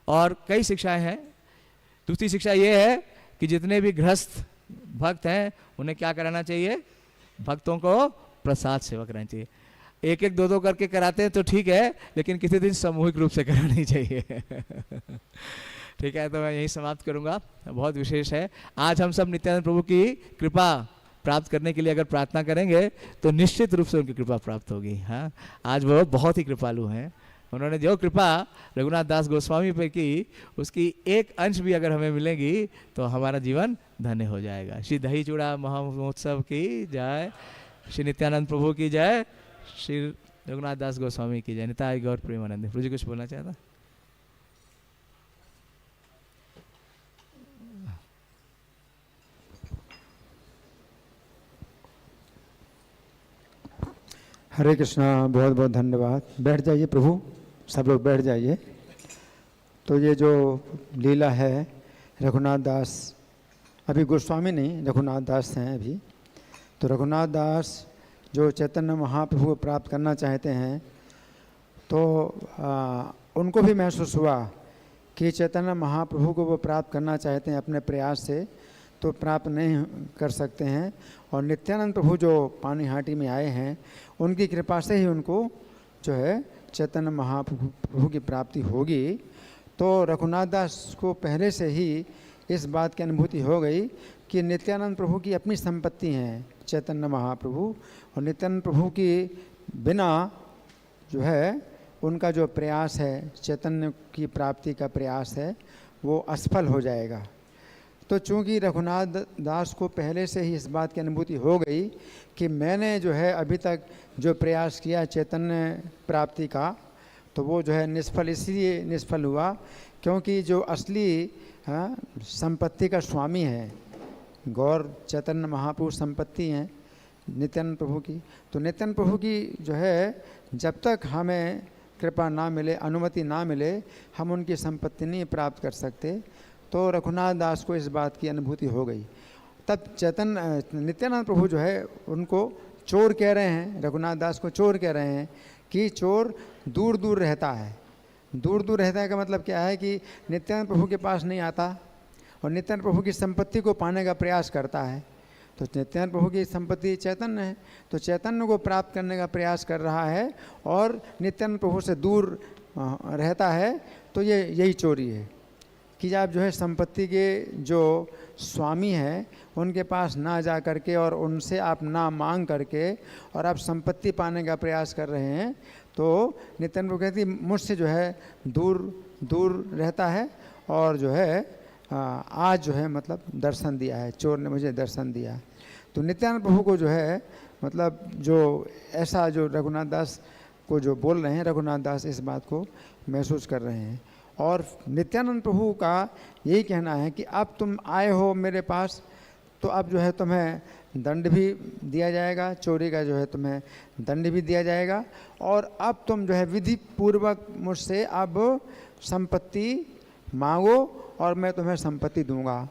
और कई शिक्षाएं हैं। दूसरी शिक्षा ये है कि जितने भी गृहस्थ भक्त हैं उन्हें क्या कराना चाहिए, भक्तों को प्रसाद सेवा करानी चाहिए। एक एक दो दो करके कराते हैं तो ठीक है, लेकिन किसी दिन सामूहिक रूप से करानी चाहिए। ठीक है, तो मैं यही समाप्त करूंगा। बहुत विशेष है। आज हम सब नित्यानंद प्रभु की कृपा प्राप्त करने के लिए अगर प्रार्थना करेंगे तो निश्चित रूप से उनकी कृपा प्राप्त होगी। हाँ, आज वो बहुत ही कृपालु हैं। उन्होंने जो कृपा रघुनाथ दास गोस्वामी पे की, उसकी एक अंश भी अगर हमें मिलेगी तो हमारा जीवन धन्य हो जाएगा। श्री दही चूड़ा महोत्सव की जय, श्री नित्यानंद प्रभु की जय, श्री रघुनाथ दास गोस्वामी की जय। निताई गौर प्रेमानंद। प्रभु जी कुछ बोलना चाहता? हरे कृष्णा। बहुत बहुत धन्यवाद। बैठ जाइए प्रभु, सब लोग बैठ जाइए। तो ये जो लीला है रघुनाथ दास, अभी गोस्वामी नहीं, रघुनाथ दास हैं अभी। तो रघुनाथ दास जो चैतन्य महाप्रभु को प्राप्त करना चाहते हैं, तो उनको भी महसूस हुआ कि चैतन्य महाप्रभु को वो प्राप्त करना चाहते हैं अपने प्रयास से, तो प्राप्त नहीं कर सकते हैं। और नित्यानंद प्रभु जो पानीहाटी में आए हैं, उनकी कृपा से ही उनको जो है चैतन्य महाप्रभु की प्राप्ति होगी। तो रघुनाथ दास को पहले से ही इस बात की अनुभूति हो गई कि नित्यानंद प्रभु की अपनी संपत्ति हैं चैतन्य महाप्रभु, और नित्यानंद प्रभु की बिना जो है उनका जो प्रयास है, चैतन्य की प्राप्ति का प्रयास है, वो असफल हो जाएगा। तो चूंकि रघुनाथ दास को पहले से ही इस बात की अनुभूति हो गई कि मैंने जो है अभी तक जो प्रयास किया चैतन्य प्राप्ति का, तो वो जो है निष्फल इसलिए निष्फल हुआ क्योंकि जो असली संपत्ति का स्वामी है, गौर चैतन्य महाप्रभु संपत्ति हैं नित्यानंद प्रभु की। तो नित्यानंद प्रभु की जो है जब तक हमें कृपा ना मिले, अनुमति ना मिले, हम उनकी संपत्ति नहीं प्राप्त कर सकते। तो रघुनाथ दास को इस बात की अनुभूति हो गई। तब नित्यानंद प्रभु जो है उनको चोर कह रहे हैं, रघुनाथ दास को चोर कह रहे हैं कि चोर दूर दूर रहता है। दूर दूर रहता है का मतलब क्या है कि नित्यानंद प्रभु के पास नहीं आता और नित्यानंद प्रभु की संपत्ति को पाने का प्रयास करता है। तो नित्यानंद प्रभु की संपत्ति चैतन्य है, तो चैतन्य को प्राप्त करने का प्रयास कर रहा है और नित्यानंद प्रभु से दूर रहता है, तो ये यही चोरी है। कि आप जो है संपत्ति के जो स्वामी हैं उनके पास ना जा करके और उनसे आप ना मांग करके और आप संपत्ति पाने का प्रयास कर रहे हैं, तो नित्यानंद प्रभु कहती मुझसे जो है दूर दूर रहता है। और जो है आज जो है मतलब दर्शन दिया है, चोर ने मुझे दर्शन दिया। तो नित्यानंद प्रभु को जो है मतलब जो ऐसा जो रघुनाथ दास को जो बोल रहे हैं, रघुनाथ दास इस बात को महसूस कर रहे हैं। और नित्यानंद प्रभु का यही कहना है कि अब तुम आए हो मेरे पास, तो अब जो है तुम्हें दंड भी दिया जाएगा, चोरी का जो है तुम्हें दंड भी दिया जाएगा, और अब तुम जो है विधि पूर्वक मुझसे अब संपत्ति मांगो और मैं तुम्हें संपत्ति दूंगा।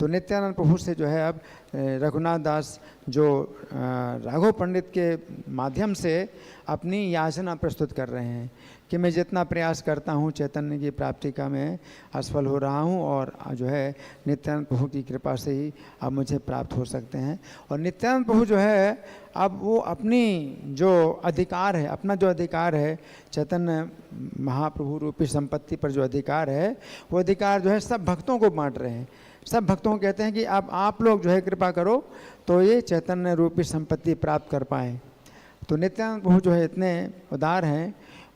तो नित्यानंद प्रभु से जो है अब रघुनाथ दास जो राघव पंडित के माध्यम से अपनी याचना प्रस्तुत कर रहे हैं कि मैं जितना प्रयास करता हूँ चैतन्य की प्राप्ति का मैं असफल हो रहा हूँ, और जो है नित्यानंद प्रभु की कृपा से ही अब मुझे प्राप्त हो सकते हैं। और नित्यानंद प्रभु जो है अब वो अपनी जो अधिकार है, अपना जो अधिकार है चैतन्य महाप्रभु रूपी संपत्ति पर जो अधिकार है, वो अधिकार जो है सब भक्तों को बांट रहे हैं। सब भक्तों को कहते हैं कि अब आप लोग जो है कृपा करो तो ये चैतन्य रूपी संपत्ति प्राप्त कर पाएँ। तो नित्यानंद प्रभु जो है इतने उदार हैं,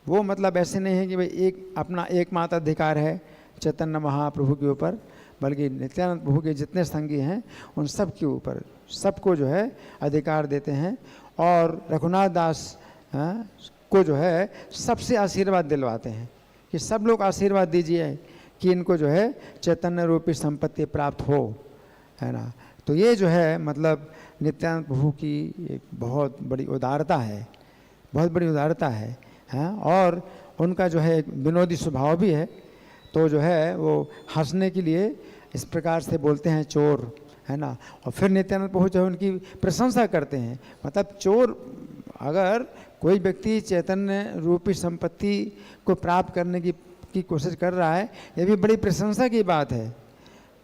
वो मतलब ऐसे नहीं है कि भाई एक अपना एकमात्र अधिकार है चैतन्य महाप्रभु के ऊपर, बल्कि नित्यानंद प्रभु के जितने संगी हैं उन सब के ऊपर सबको जो है अधिकार देते हैं। और रघुनाथ दास को जो है सबसे आशीर्वाद दिलवाते हैं कि सब लोग आशीर्वाद दीजिए कि इनको जो है चैतन्य रूपी संपत्ति प्राप्त हो, है ना। तो ये जो है मतलब नित्यानंद प्रभु की एक बहुत बड़ी उदारता है, बहुत बड़ी उदारता है, हैं। और उनका जो है एक विनोदी स्वभाव भी है। तो जो है वो हंसने के लिए इस प्रकार से बोलते हैं चोर, है ना। और फिर नित्यानंद प्रभु जो है उनकी प्रशंसा करते हैं। मतलब चोर, अगर कोई व्यक्ति चैतन्य रूपी संपत्ति को प्राप्त करने की कोशिश कर रहा है, ये भी बड़ी प्रशंसा की बात है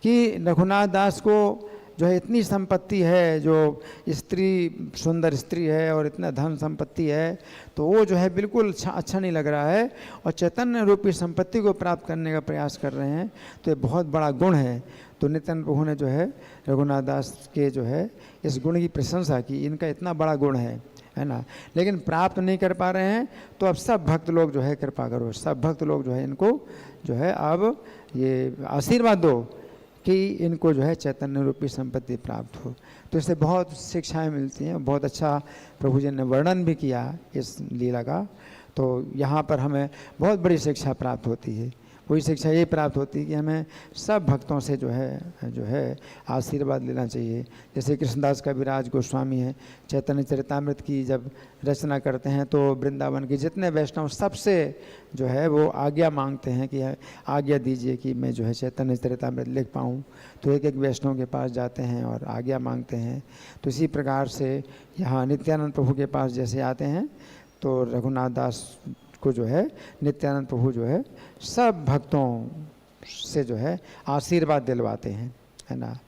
कि रघुनाथ दास को जो है इतनी संपत्ति है, जो स्त्री सुंदर स्त्री है और इतना धन संपत्ति है, तो वो जो है बिल्कुल अच्छा नहीं लग रहा है और चैतन्य रूपी संपत्ति को प्राप्त करने का प्रयास कर रहे हैं। तो ये बहुत बड़ा गुण है। तो नित्यानंद प्रभु ने जो है रघुनाथ दास के जो है इस गुण की प्रशंसा की, इनका इतना बड़ा गुण है ना। लेकिन प्राप्त नहीं कर पा रहे हैं, तो अब सब भक्त लोग जो है कृपा करो, सब भक्त लोग जो है इनको जो है अब ये आशीर्वाद दो कि इनको जो है चैतन्य रूपी संपत्ति प्राप्त हो। तो इससे बहुत शिक्षाएं मिलती हैं। बहुत अच्छा प्रभु जी ने वर्णन भी किया इस लीला का। तो यहाँ पर हमें बहुत बड़ी शिक्षा प्राप्त होती है। वही शिक्षा ये प्राप्त होती है कि हमें सब भक्तों से जो है आशीर्वाद लेना चाहिए। जैसे कृष्णदास कविराज गोस्वामी हैं, चैतन्य चरितामृत की जब रचना करते हैं तो वृंदावन के जितने वैष्णव सबसे जो है वो आज्ञा मांगते हैं कि आज्ञा दीजिए कि मैं जो है चैतन्य चरितामृत लिख पाऊँ। तो एक एक वैष्णव के पास जाते हैं और आज्ञा मांगते हैं। तो इसी प्रकार से यहाँ नित्यानंद प्रभु के पास जैसे आते हैं, तो रघुनाथ दास को जो है नित्यानंद प्रभु जो है सब भक्तों से जो है आशीर्वाद दिलवाते हैं, है ना।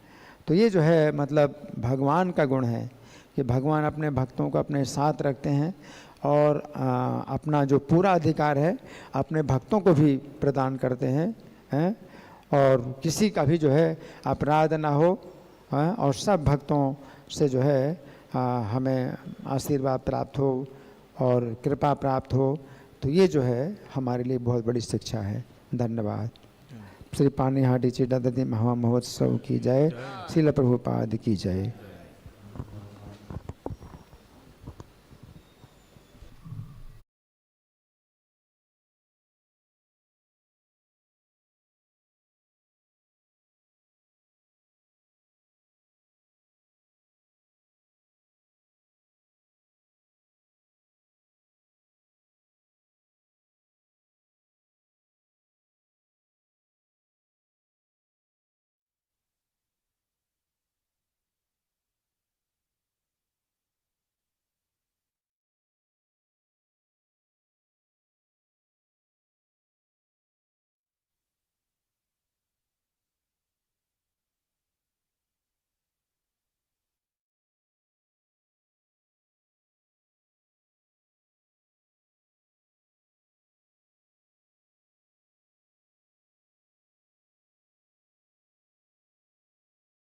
तो ये जो है मतलब भगवान का गुण है कि भगवान अपने भक्तों को अपने साथ रखते हैं और अपना जो पूरा अधिकार है अपने भक्तों को भी प्रदान करते हैं, और किसी का भी जो है अपराध ना हो, और सब भक्तों से जो है हमें आशीर्वाद प्राप्त हो और कृपा प्राप्त हो। तो ये जो है हमारे लिए बहुत बड़ी शिक्षा है। धन्यवाद। श्री पानीहाटी चिदादति महा महोत्सव की जय। श्रील प्रभुपाद की जय।